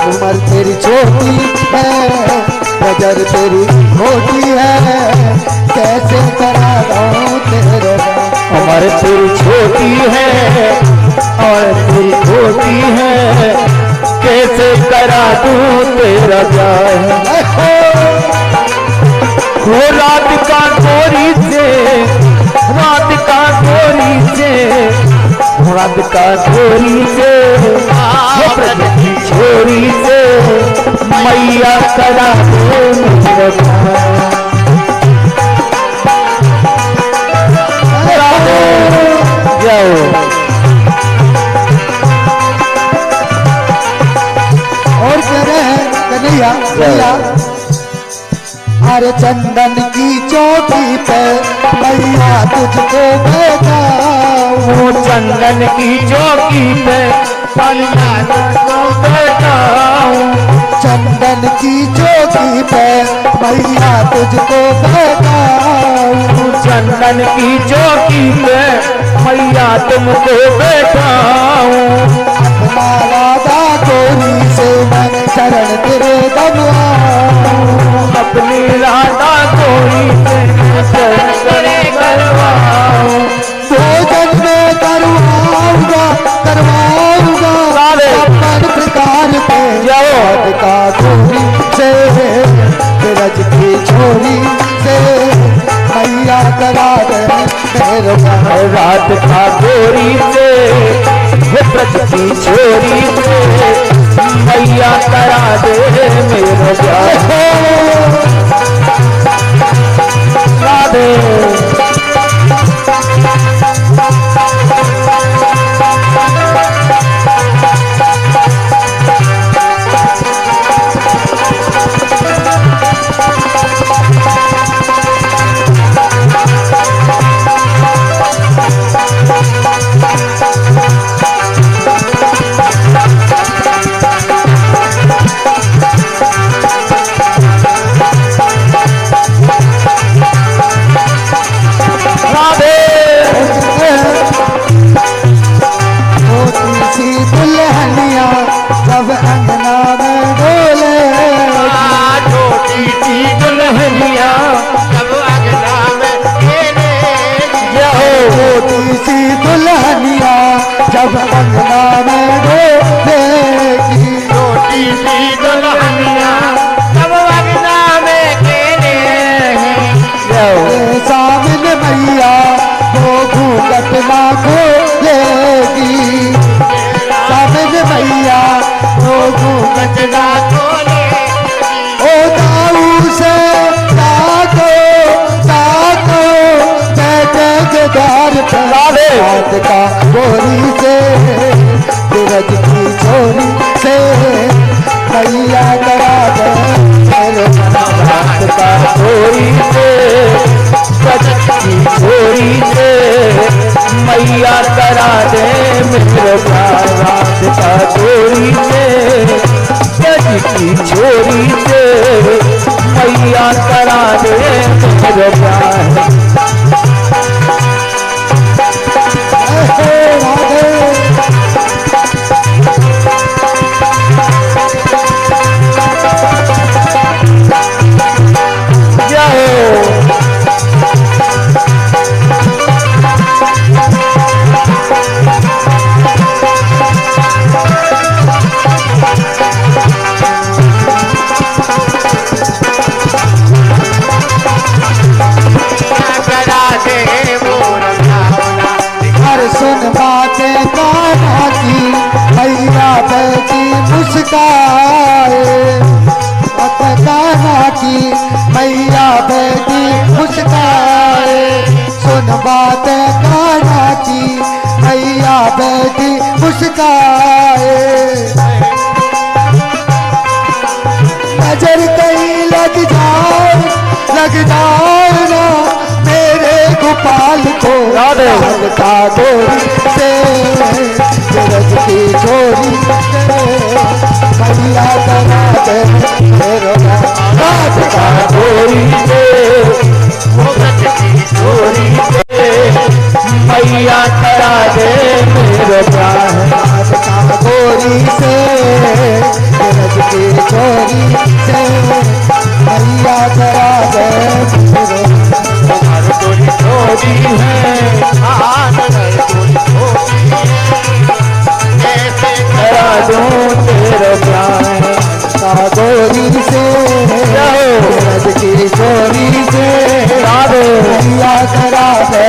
उम्र तेरी छोटी है नजर तेरी खोटी है। कैसे करा दूं तेरे उम्र तेरी छोटी है और तेरी छोटी है। कैसे करा दूं तेरा प्यार। वो राधिका गोरी से राधिका गोरी से राधिका गोरी से वो ब्रज की छोरी से मैया करा दे मेरा प्यार। और कह रहे हैं कन्हैया कन्हैया। अरे चंदन की चोटी पे मैया तुझको बैठाऊं। चंदन की चौकी पे मैया तुझको बैठाऊं। चंदन की चौकी पे मैया तुझको बैठाऊं, चंदन की चौकी पे मैया तुमको बैठाऊं, अपना राधा गोरी से मैं चरण तेरे दबाऊं, अपनी राधा गोरी से चरण तेरे करवाऊं, भोजन में करवाऊंगा करवाऊंगा अपन प्रकार पे का गोरी से रज की छोरी से मैया करा दे मेरे रात का गोरी से ब्रज की छोरी से मैया करा दे मेरे प्यार राधे। दुल्हनिया जब अंगना में डोले, छोटी सी दुल्हनिया जब अंगना में खेले, छोटी सी दुल्हनिया जब अंगना में डोलेगी, छोटी सी दुल्हनिया जब अंगना में खेले, सामने मैया वो घूंघट ना खोलेगी, सामने मैया वो घूंघट ना ओ दाऊ से ताको ताको बैठे द्वार पर रात का गोरी से सूरज की छोरी से मैया करा दे रात का गोरी से ब्रज की छोरी से मैया करा दे मेरे प्यार, रात का गोरी से ब्रज की छोरी से मैया करा दे मेरे प्यार। सुन बातें कान्हा की मैया बैठी मुस्काए, कान्हा की मैया बैठी मुस्काए, सुन बातें कान्हा की मैया बैठी मुस्काए, नजर कहीं लग जाए ना मेरे गोपाल को, रात का गोरी से सूरज की छोरी से मैया करा दे मेरे रात का गोरी से सूरज की छोरी से मैया करा दे मेरे प्यार, रात का गोरी से सूरज की छोरी से मैया करा दे मेरे गोरी छोरी है करा दूं तेरे प्यार, गोरी से सूरज की छोरी से मैया करा दे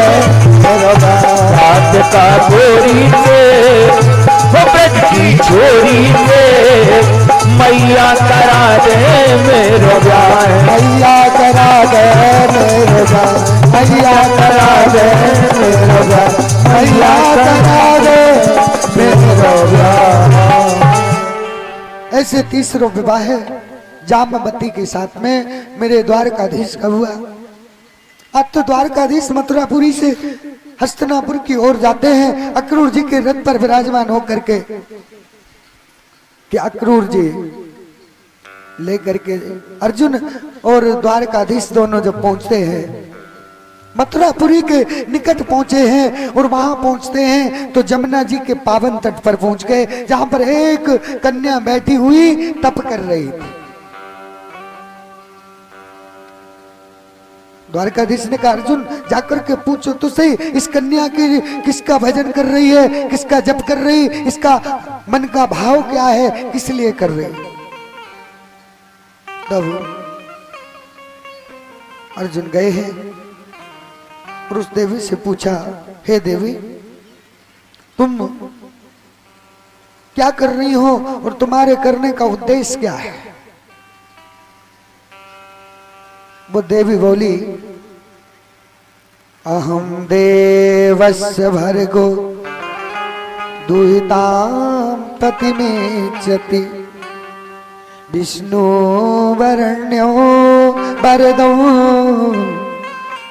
रात का गोरी से ब्रज की छोरी से मैया करा दे मेरे प्यार, मैया करा दे मेरे मैया करा दे मेरे मैया करा दे मेरे। ऐसे तीसरा विवाह है जामवती के साथ में मेरे द्वारकाधीश का हुआ। अब तो द्वारकाधीश मथुरापुरी से हस्तिनापुर की ओर जाते हैं अक्रूर जी के रथ पर विराजमान होकर के कि अक्रूर जी लेकर के अर्जुन और द्वारकाधीश दोनों जब पहुंचते हैं, मथुरापुरी के निकट पहुंचे हैं और वहां पहुंचते हैं तो जमुना जी के पावन तट पर पहुंच गए, जहां पर एक कन्या बैठी हुई तप कर रही थी। द्वारकाधीश ने कहा, अर्जुन जाकर के पूछो तो सही, इस कन्या की किसका भजन कर रही है, किसका जप कर रही, इसका मन का भाव क्या है, किस लिए कर रही। तब अर्जुन गए हैं और उस देवी से पूछा, हे देवी तुम क्या कर रही हो और तुम्हारे करने का उद्देश्य क्या है। वो देवी बोली, अहम देवस्य भर्गो दुहिताम प्रतिमेच्यति विष्णु वरण्यो वरदो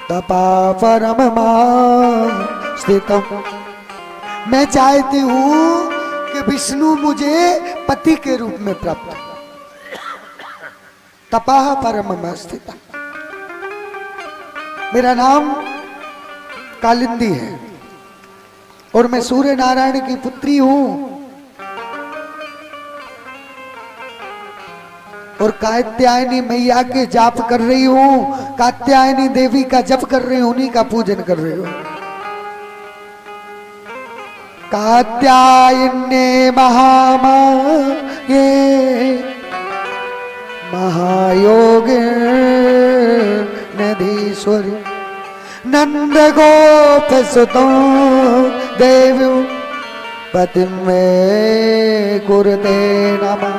तपा परम स्थितम। मैं चाहती हूं कि विष्णु मुझे पति के रूप में प्राप्त हो। तपा परम स्थितम, मेरा नाम कालिंदी है और मैं सूर्य नारायण की पुत्री हूं और कात्यायनी मैया के जाप कर रही हूं, कात्यायनी देवी का जप कर रही हूं, उन्हीं का पूजन कर रही हूं। कात्यायन्ये महामाये महायोगे नधीश्वरी नंद गोप सुतो देवी पतिम में कुरते नमः।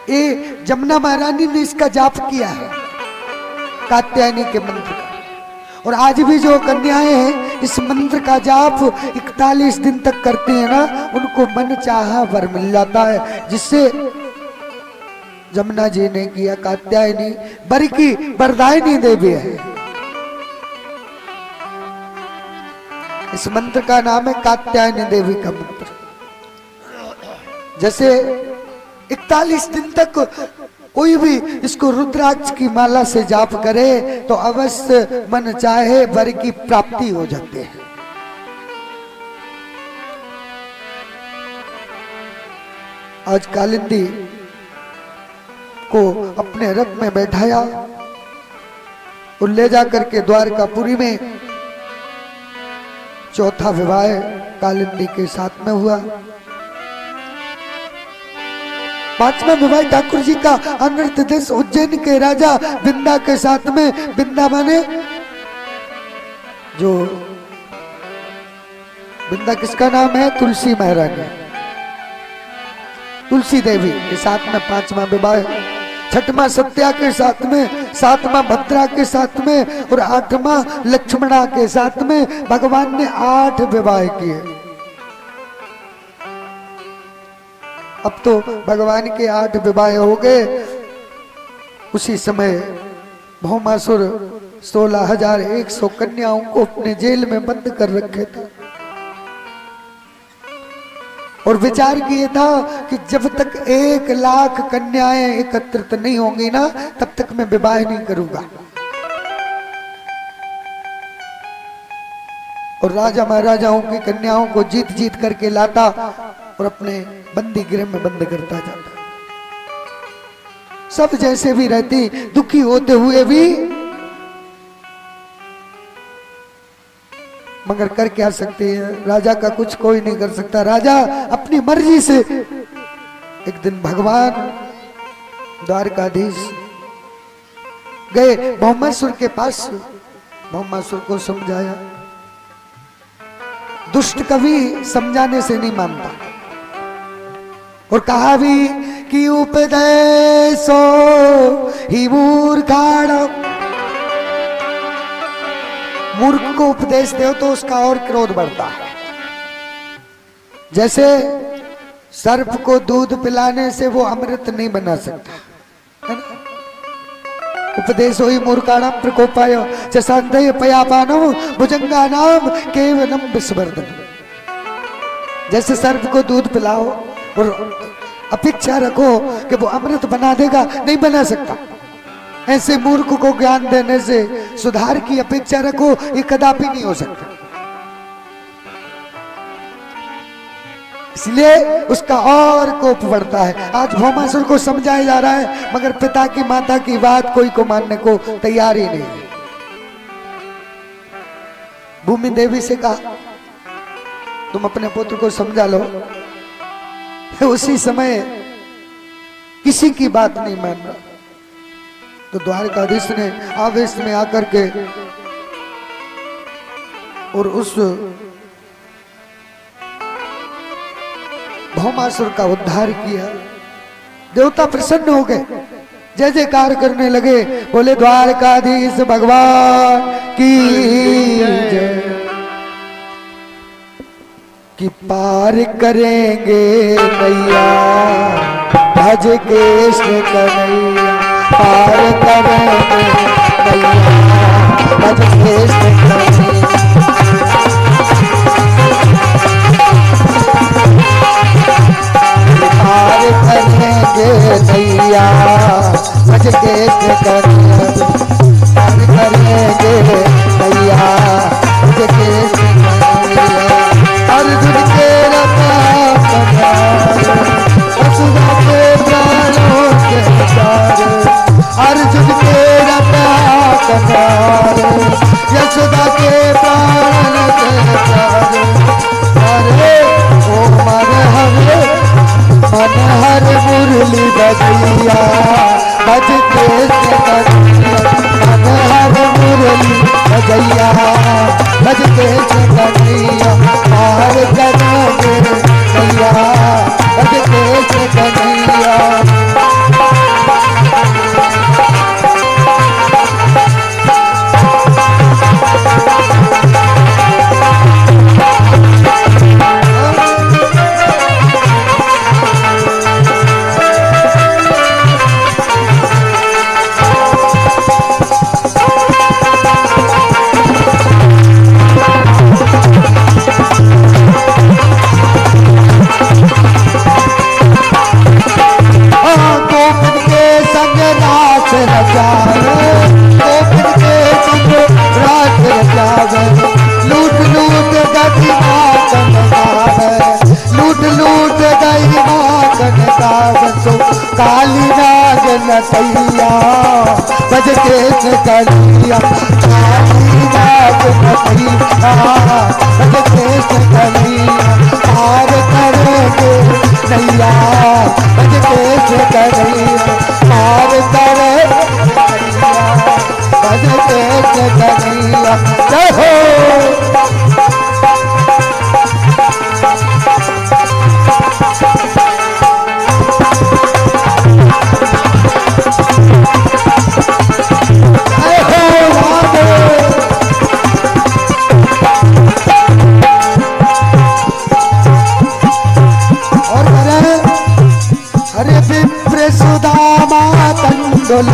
ये जमुना महारानी ने इसका जाप किया है, कात्यायनी के मंत्र का। और आज भी जो कन्याएं हैं इस मंत्र का जाप 41 दिन तक करती है ना, उनको मन चाहा वर मिल जाता है, जिससे जमुना जी ने किया। कात्यायनी वर की वरदायिनी देवी है। इस मंत्र का नाम है कात्यायनी देवी का मंत्र। जैसे 41 दिन तक कोई भी इसको रुद्राक्ष की माला से जाप करे तो अवश्य मन चाहे वर की प्राप्ति हो जाती है। आज कालिंदी को अपने रथ में बैठाया और ले जाकर के द्वारकापुरी में चौथा विवाह कालिंदी के साथ में हुआ। पांचवा विवाह ठाकुर जी का अनर्थ देश उज्जैन के राजा बिंदा के साथ में, बिंदा माने जो बिंदा किसका नाम है, तुलसी महारानी, तुलसी देवी के साथ में पांचवा विवाह। छठवां सत्या के साथ में, सातवां भद्रा के साथ में और आठवां लक्ष्मणा के साथ में भगवान ने 8 विवाह किए। अब तो भगवान के 8 विवाह हो गए। उसी समय भौमासुर 16,100 कन्याओं को अपने जेल में बंद कर रखे थे और विचार किया था कि जब तक 1 लाख कन्याएं एकत्रित नहीं होंगी ना, तब तक मैं विवाह नहीं करूंगा। और राजा महाराजाओं की कन्याओं को जीत जीत करके लाता और अपने बंदी गृह में बंद करता जाता। सब जैसे भी रहती, दुखी होते हुए भी, मगर कर क्या सकते हैं, राजा का कुछ कोई नहीं कर सकता। राजा अपनी मर्जी से। एक दिन भगवान द्वारकाधीश गए भौमासुर के पास, भौमासुर को समझाया। दुष्ट कभी समझाने से नहीं मानता और कहा भी कि उपदेशो ही मूर्खाणाम, मूर्ख को उपदेश दो तो उसका और क्रोध बढ़ता है। जैसे सर्प को दूध पिलाने से वो अमृत नहीं बना सकता, है ना? उपदेशो ही मूर्खाणाम प्रकोपाय चसांधय पयापानो भुजंगानाम केवलम विस्वर्धन। जैसे सर्प को दूध पिलाओ और अपेक्षा रखो कि वो अमृत बना देगा, नहीं बना सकता। ऐसे मूर्ख को ज्ञान देने से सुधार की अपेक्षा रखो, ये कदापि नहीं हो सकता। इसलिए उसका और कोप बढ़ता है। आज भौमासुर को समझाया जा रहा है, मगर पिता की माता की बात कोई को मानने को तैयार ही नहीं है। भूमि देवी से कहा तुम अपने पुत्र को समझा लो। उसी समय किसी की बात नहीं मान रहा, तो द्वारकाधीश ने आवेश में आकर के और उस भौमासुर का उद्धार किया। देवता प्रसन्न हो गए, जय जयकार करने लगे, बोले द्वारकाधीश भगवान की जय। कि पार करेंगे नैया भज कृष्ण कन्हैया, पार करेंगे नैया भज कृष्ण कन्हैया। पार करेंगे नैया भज कृष्ण कन्हैया, पार करेंगे नैया भज कृष्ण कन्हैया। अर्जुन के रथा पधारे, वसुधा के प्राणों के तारे, अर्जुन के रथा पधारे, यशोदा के प्राण के तारे। अरे ओ मन हर मुरली बजैया भज कृष्ण कन्हैया, मन हर मुरली बजैया भज कृष्ण कन्हैया। पार करेंगे नैया भज कृष्ण कन्हैया। लूट लूट गई मातन लूट लूट गई मातन सो काली नाग नसैया भज कृष्ण कन्हैया। काली नाग नसैया भज कृष्ण कन्हैया। पार करेंगे नैया भज कृष्ण कन्हैया। पार करेंगे भज कृष्ण कन्हैया। जय हो।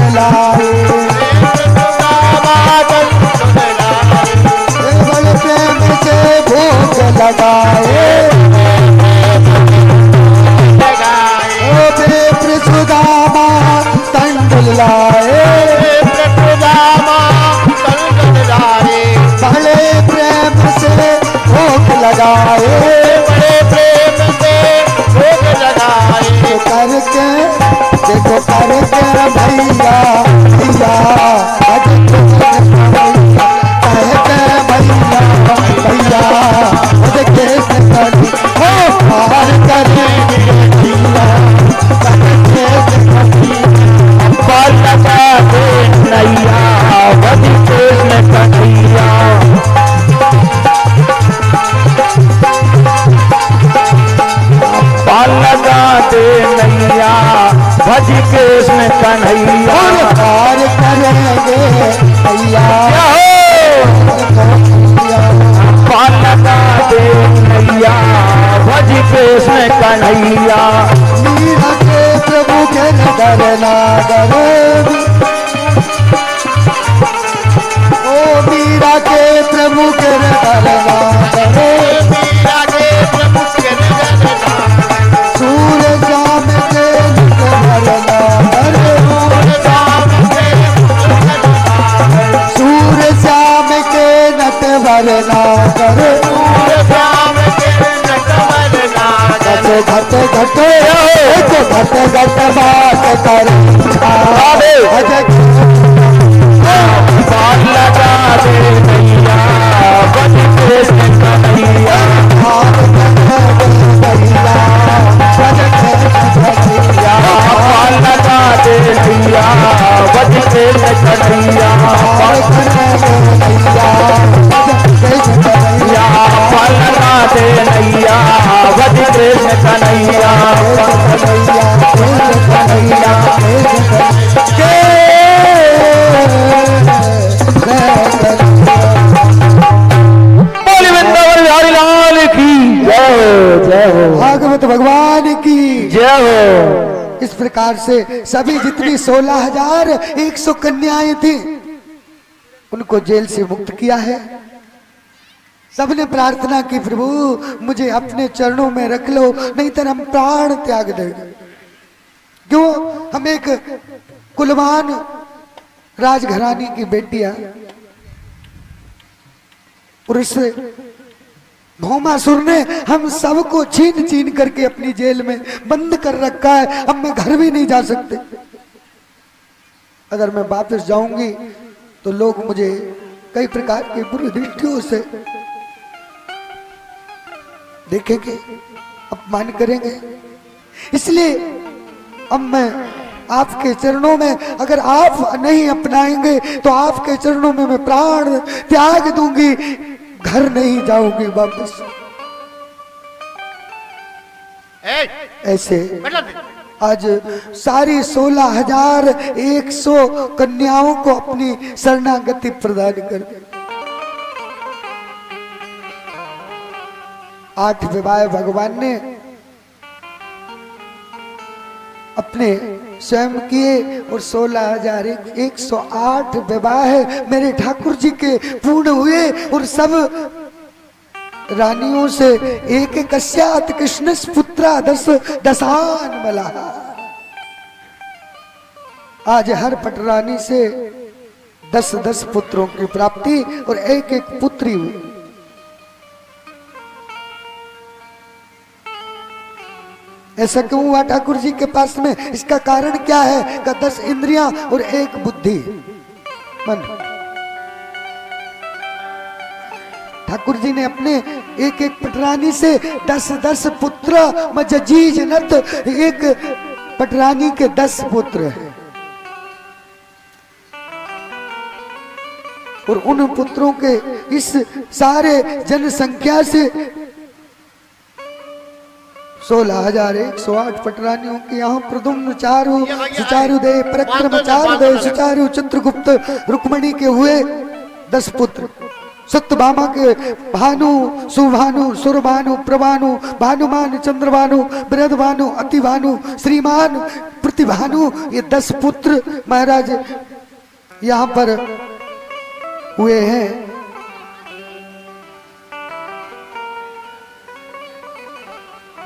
लाए बड़े प्रेम से भोग लगाए ओ बेप्र सुदामा तंडुल लाए बड़े प्रेम से भोग लगाए करके देखो करके भैया भैया भैया मुझे कैसे करी हो पार करेंगे नैया वही कृष्ण कन्हैया। पार लगा दे नैया भज कृष्ण कन्हैया। पार करेंगे नैया पार लगा दे नैया भज कृष्ण कन्हैया। मीरा के प्रभु के नगर नागर ओ मीरा के प्रभु के नगर नागर सूरज नटवर नागर श्याम के नटवर नागर घट घट घट घट बात कर पार लगा दे नैया बन कृष्ण कन्हैया पार लगा दे नैया बन कृष्ण कन्हैया पार लगा दे नैया बन कृष्ण कन्हैया भागवत भगवान की जय हो। इस प्रकार से सभी जितनी 16,100 कन्याएं थी उनको जेल से मुक्त किया है। सबने प्रार्थना की, प्रभु मुझे अपने चरणों में रख लो, नहीं तो हम प्राण त्याग देंगे। क्यों? हम एक कुलवान राजघरानी की बेटियां और इस भौमासुर ने हम सबको छीन छीन करके अपनी जेल में बंद कर रखा है। अब मैं घर भी नहीं जा सकते। अगर मैं वापस जाऊंगी तो लोग मुझे कई प्रकार की बुरी दृष्टियों से देखेंगे, अपमान करेंगे। इसलिए अब मैं आपके चरणों में, अगर आप नहीं अपनाएंगे तो आपके चरणों में मैं प्राण त्याग दूंगी, घर नहीं जाऊंगी वापस। ऐसे आज सारी 16,100 कन्याओं को अपनी शरणागति प्रदान कर 8 विवाह भगवान ने अपने स्वयं किए और 16,108 विवाह मेरे ठाकुर जी के पूर्ण हुए और सब रानियों से एक कस्यात कृष्ण पुत्रा दशान मला। आज हर पटरानी से 10-10 पुत्रों की प्राप्ति और एक पुत्री हुई। ऐसा क्यों हुआ ठाकुर जी के पास में? इसका कारण क्या है? का 10 इंद्रियां और 1 बुद्धि मन। ठाकुर जी ने अपने एक पटरानी से 10-10 पुत्र मजीज नत, एक पटरानी के 10 पुत्र हैं और उन पुत्रों के इस सारे जनसंख्या से 16,108 पटरानियों के यहाँ प्रद्युम्न चारु सुचारु दे पराक्रम चारु दे सुचारु चित्रगुप्त रुक्मणी के हुए 10 पुत्र। सत्यभामा के भानु सुभानु सुरभानु प्रभानु भानुमान चंद्रभानु बृहदभानु अतिभानु श्रीमान प्रतिभानु, ये 10 पुत्र महाराज यहाँ पर हुए हैं।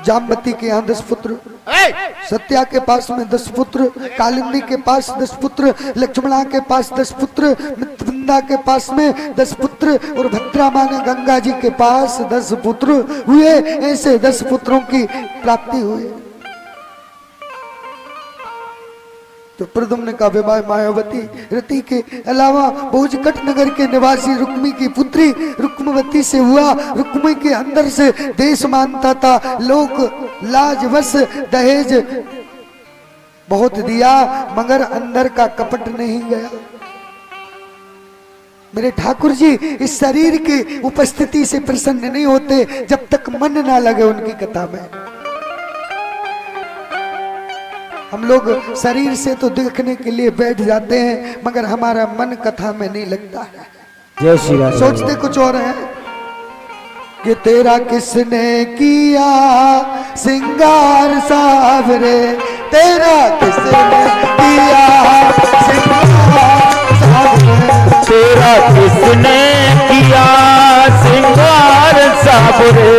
जामवती के यहाँ 10 पुत्र, सत्या के पास में 10 पुत्र, कालिंदी के पास 10 पुत्र, लक्ष्मणा के पास 10 पुत्र, मित्रवृंदा के पास में 10 पुत्र और भद्रामा ने गंगा जी के पास 10 पुत्र हुए। ऐसे 10 पुत्रों की प्राप्ति हुई। तो प्रद्युम्न का विवाह मायावती रति के अलावा भोजकट नगर के निवासी रुक्मी की पुत्री रुक्मवती से हुआ। रुक्मी के अंदर से देश मानता था, लोग लाजवश दहेज बहुत दिया मगर अंदर का कपट नहीं गया। मेरे ठाकुर जी इस शरीर की उपस्थिति से प्रसन्न नहीं होते जब तक मन ना लगे उनकी कथा में। हम लोग शरीर से तो देखने के लिए बैठ जाते हैं मगर हमारा मन कथा में नहीं लगता है। जय श्री राम। सोचते कुछ और है कि तेरा किसने किया सिंगार सावरे, तेरा किसने किया सिंगार सावरे, तेरा किसने किया सिंगार सावरे,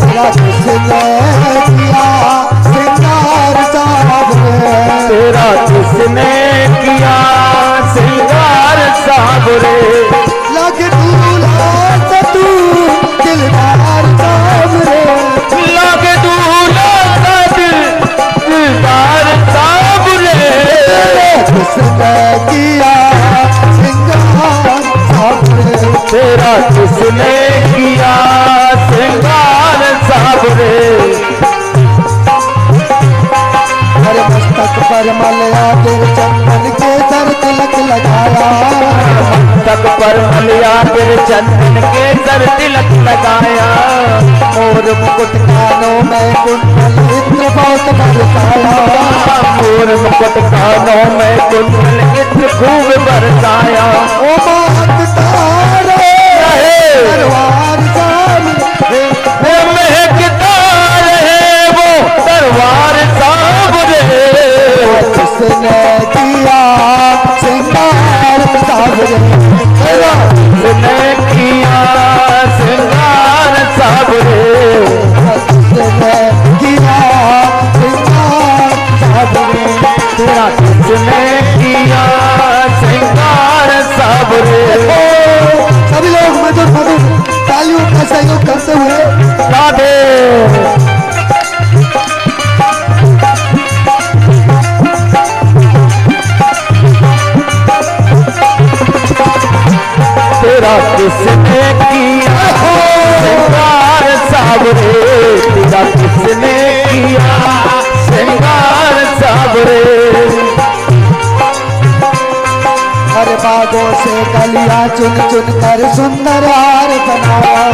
तेरा किसने किया सिंगार सावरे, तेरा किसने किया सिंगार सावरे, लग दूल्हा किसने किया श्रृंगार सावरे। हरे मस्तक पर मलया गिर चंदन के सर तिलक लगाया, मस्तक पर मलया गिर चंदन के सर तिलक लगाया। मोर मुकुट कानों में कुंडल इत्र बहुत बरसाया, मोर मुकुट कानों में कुंडल इत्र खूब बरसाया। ओ महकता रहे दरबार सामने, वो महकता रहे वो दरबार सामने। किसने किया श्रृंगार सावरे, किसने किया श्रृंगार सावरे। किसने किया श्रृंगार सावरे, तेरा किसने किया श्रृंगार सावरे। सभी लोग मधुर मधुर तालियों का सहयोग करते हुए राधे तेरा किसने किया श्रृंगार सावरे। तेरा किसने किया श्रृंगार सावरे। हर बागों से कलियां चुन चुन कर सुंदर हार बनाया,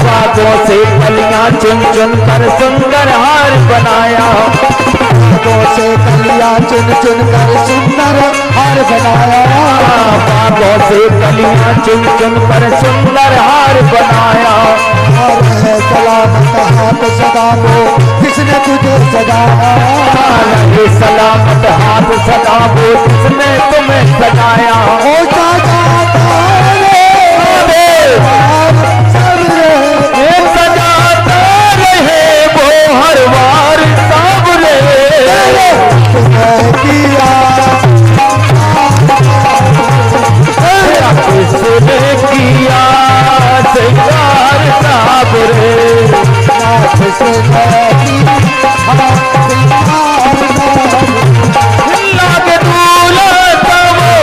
बागों से कलियां चुन चुन कर सुंदर हार बनाया। बागों से कलियां चुन चुन कर सुंदर हार बनाया, बागों से कलियां चुन चुन कर सुंदर हार बनाया। और है सलामत हाथ सदा को किसने तुझे सजाया, रहे सलामत हाथ सदा वो किसने तुम्हें सजाया। ओ सजाता रे सबरे, ये सजाता रहे वो हर बार सावरे। किसने किया तेरा किसने किया श्रृंगार सावरे। लागे दूल्हा तबो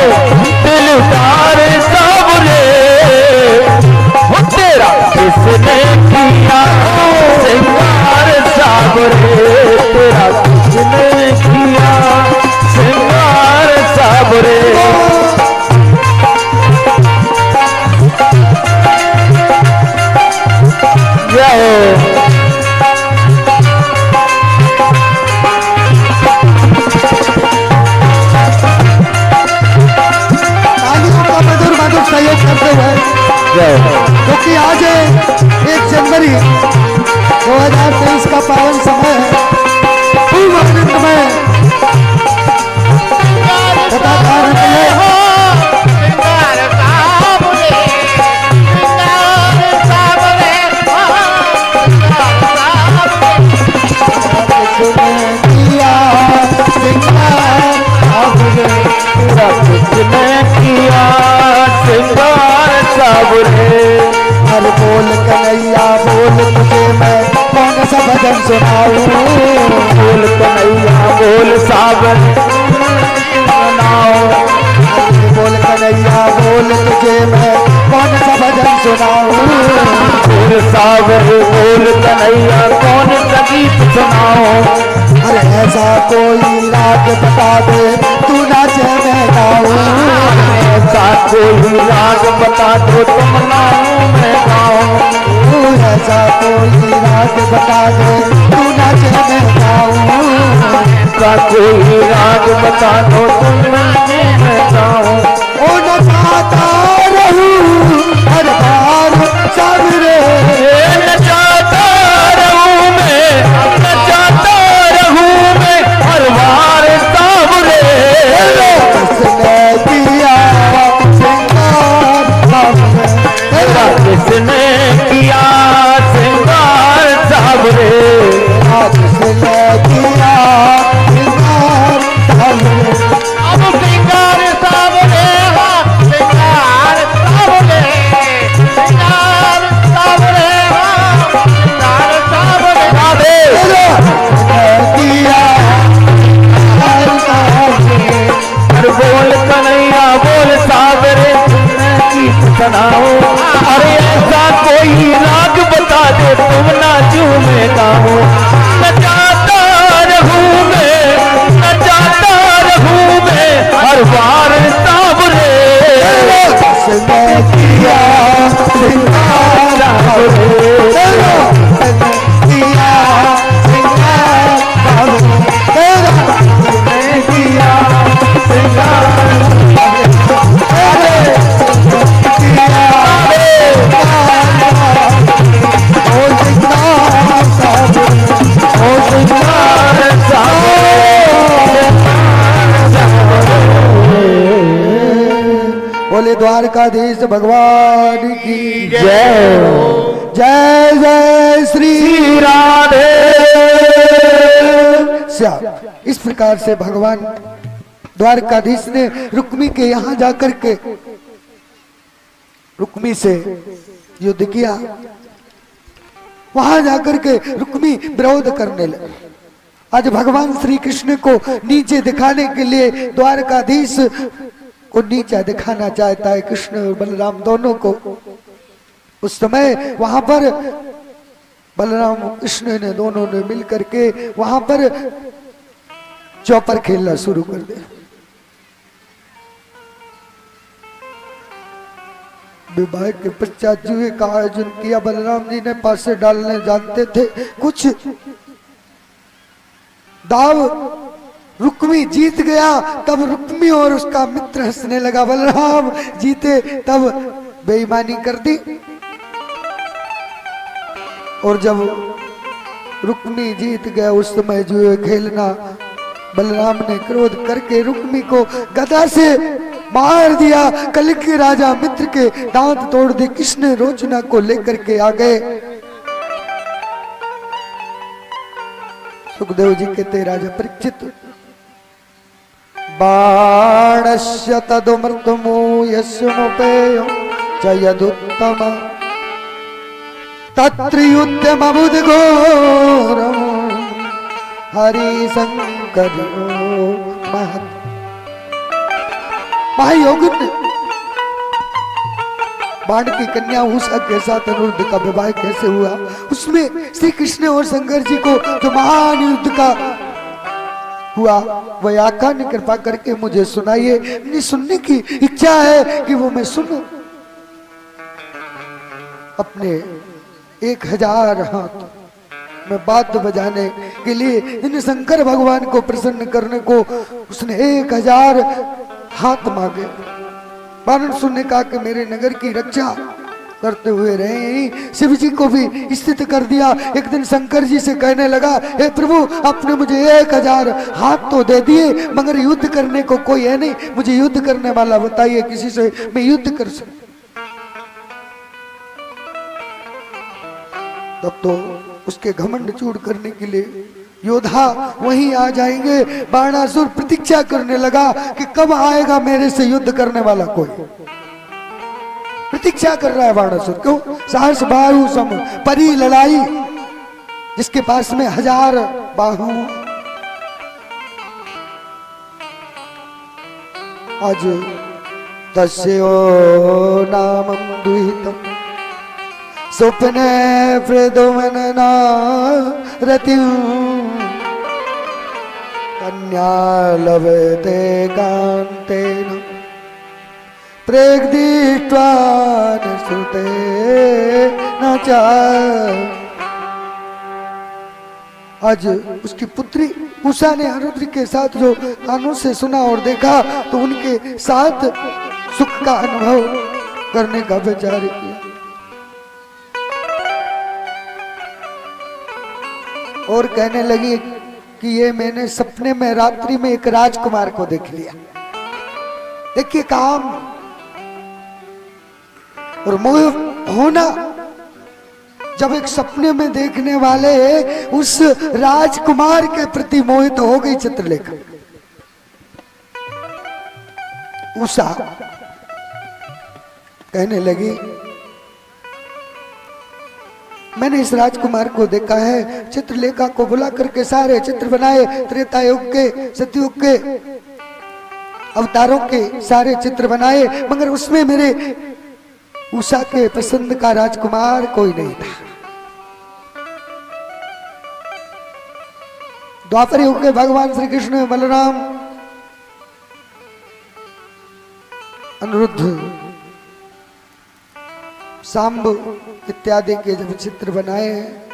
दिलदार सावरे। वो तेरा किसने किया श्रृंगार सावरे। तेरा किसने किया श्रृंगार सावरे। जय तालियों का मधुर मधुर सहयोग करते हुए, जय क्योंकि आज 1 जनवरी 2023 का पावन समय है, खूब आनंदमय तथा आनंदमय किया श्रृंगार सावरे, तेरा किसने किया श्रृंगार सावरे। हर बोल कन्हैया बोल तुझे मैं कौन सा भजन सुनाऊं, बोल कन्हैया बोल सावन सुनाओ। बोल कन्हैया बोल तुझे मैं कौन सा भजन सुनाऊं, बोल सावर बोल कन्हैया कौन सा गीत सुनाओ। अरे ऐसा कोई राग बता दे तू नाचे मैं गाऊं, ऐसा कोई राग बता दो तुम नाऊं मैं गाऊं। ऐसा कोई राग बता दे तू नाचे मैं गाऊं, ऐसा कोई राग बता दो तुम नाऊं मैं गाऊं। ओ नचाता रहूं हर बार सावरे, नचाता रहूं मैं नचाता रहूं मैं हर बार सावरे। किसने किया श्रृंगार सावरे, तेरा किसने किया श्रृंगार सावरे। किसने किया श्रृंगार सावरे, अब श्रृंगार सावरे श्रृंगार सावरे श्रृंगार सावरे श्रृंगार सावरे। राधे किया हर बोल कन्हैया बोल सावरे गीत सुनाओ। अरे द्वारकाधीश भगवान की जय। जय जय श्री राधे श्याम। इस प्रकार से भगवान द्वारकाधीश ने रुक्मी के यहाँ जाकर के रुक्मी से युद्ध किया। वहां जाकर के रुक्मी विरोध करने लगे। आज भगवान श्री कृष्ण को नीचे दिखाने के लिए द्वारकाधीश को नीचा दिखाना चाहता है कृष्ण और बलराम दोनों को। उस समय वहां पर बलराम कृष्ण ने दोनों ने मिलकर के वहां पर चौपर खेलना शुरू कर दिया। विवाह के पश्चात जुए का आयोजन किया। बलराम जी ने पासे डालने जानते थे। कुछ दाव रुक्मी जीत गया, तब रुक्मी और उसका मित्र हंसने लगा। बलराम जीते तब बेईमानी कर दी। और जब रुक्मी जीत गया उस समय जुए खेलना, बलराम ने क्रोध करके रुक्मी को गदा से मार दिया। कल के राजा मित्र के दांत तोड़ दिए। कृष्ण रोचना को लेकर के आ गए। सुखदेव जी कहते राजा परीक्षित, बाणस्य तदुमृतमो यस्मुपेयो च यदुत्तम तत्र युद्धमबुद्घोरम हरिशंकरो महत्। महायोगिन बाण की कन्या उषा के साथ अनुरुद्ध का विवाह कैसे हुआ, उसमें श्री कृष्ण और शंकर जी को जो महान युद्ध का हुआ वह आका ने कृपा करके मुझे सुनाइए। मुझे सुनने की इच्छा है कि वो मैं सुनूं। अपने 1000 हाथ में बात बजाने के लिए इन शंकर भगवान को प्रसन्न करने को उसने 1000 हाथ मांगे। वानर सुनने कहा कि मेरे नगर की रक्षा करते हुए रहे। शिव जी को भी स्थित कर दिया। एक दिन शंकर जी से कहने लगा, हे प्रभु आपने मुझे 1000 हाथ तो दे दिए मगर युद्ध करने को कोई है नहीं। मुझे युद्ध करने वाला बताइए, किसी से मैं युद्ध कर सकूं। तब तो उसके घमंड चूर करने के लिए योद्धा वहीं आ जाएंगे। बाणासुर प्रतीक्षा करने लगा कि कब आएगा मेरे से युद्ध करने वाला कोई। प्रतीक्षा कर रहा है बाणासुर। क्यों? सहस्र बाहु सम परी लड़ाई, जिसके पास में 1000 बाहु। आज तस्यो नामं दुहितम् स्वप्ने प्रदुमनना रतिं कन्या लभते कान्तेन प्रेग्दीष्ट्वा निसृते न च। आज उसकी पुत्री उषा ने अनुरुद्ध के साथ जो कानों से सुना और देखा तो उनके साथ सुख का अनुभव करने का विचार किया। और कहने लगी कि ये मैंने सपने में रात्रि में एक राजकुमार को देख लिया। देखिए काम और मोह होना, जब एक सपने में देखने वाले उस राजकुमार के प्रति मोहित हो गई चित्रलेखा। उषा कहने लगी मैंने इस राजकुमार को देखा है। चित्रलेखा को बुला करके सारे चित्र बनाए, त्रेता युग के, सतयुग के अवतारों के सारे चित्र बनाए, मगर उसमें मेरे उषा के पसंद का राजकुमार कोई नहीं था। द्वापर युग के भगवान श्री कृष्ण, बलराम, अनुरुद्ध, सांब इत्यादि के जब चित्र बनाए हैं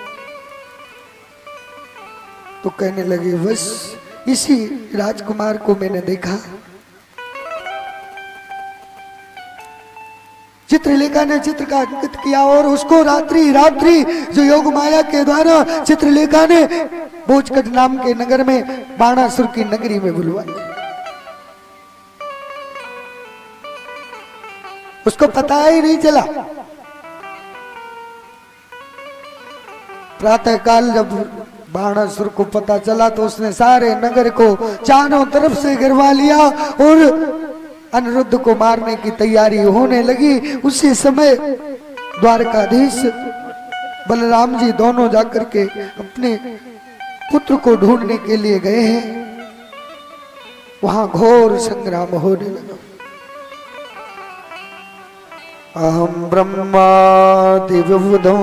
तो कहने लगे बस इसी राजकुमार को मैंने देखा। चित्रलेखा ने चित्र का अंकित किया और उसको रात्रि रात्रि जो योग माया के द्वारा चित्रलेखा ने भोजकट नाम के नगर में बाणासुर की नगरी में बुलवाई। उस उसको पता ही नहीं चला। प्रातः काल जब बाणासुर को पता चला तो उसने सारे नगर को चारों तरफ से गिरवा लिया और अनिरुद्ध को मारने की तैयारी होने लगी। उसी समय द्वारकाधीश बलराम जी दोनों जाकर के अपने पुत्र को ढूंढने के लिए गए हैं। वहां घोर संग्राम होने लगा। अहम ब्रह्मादि विबुधो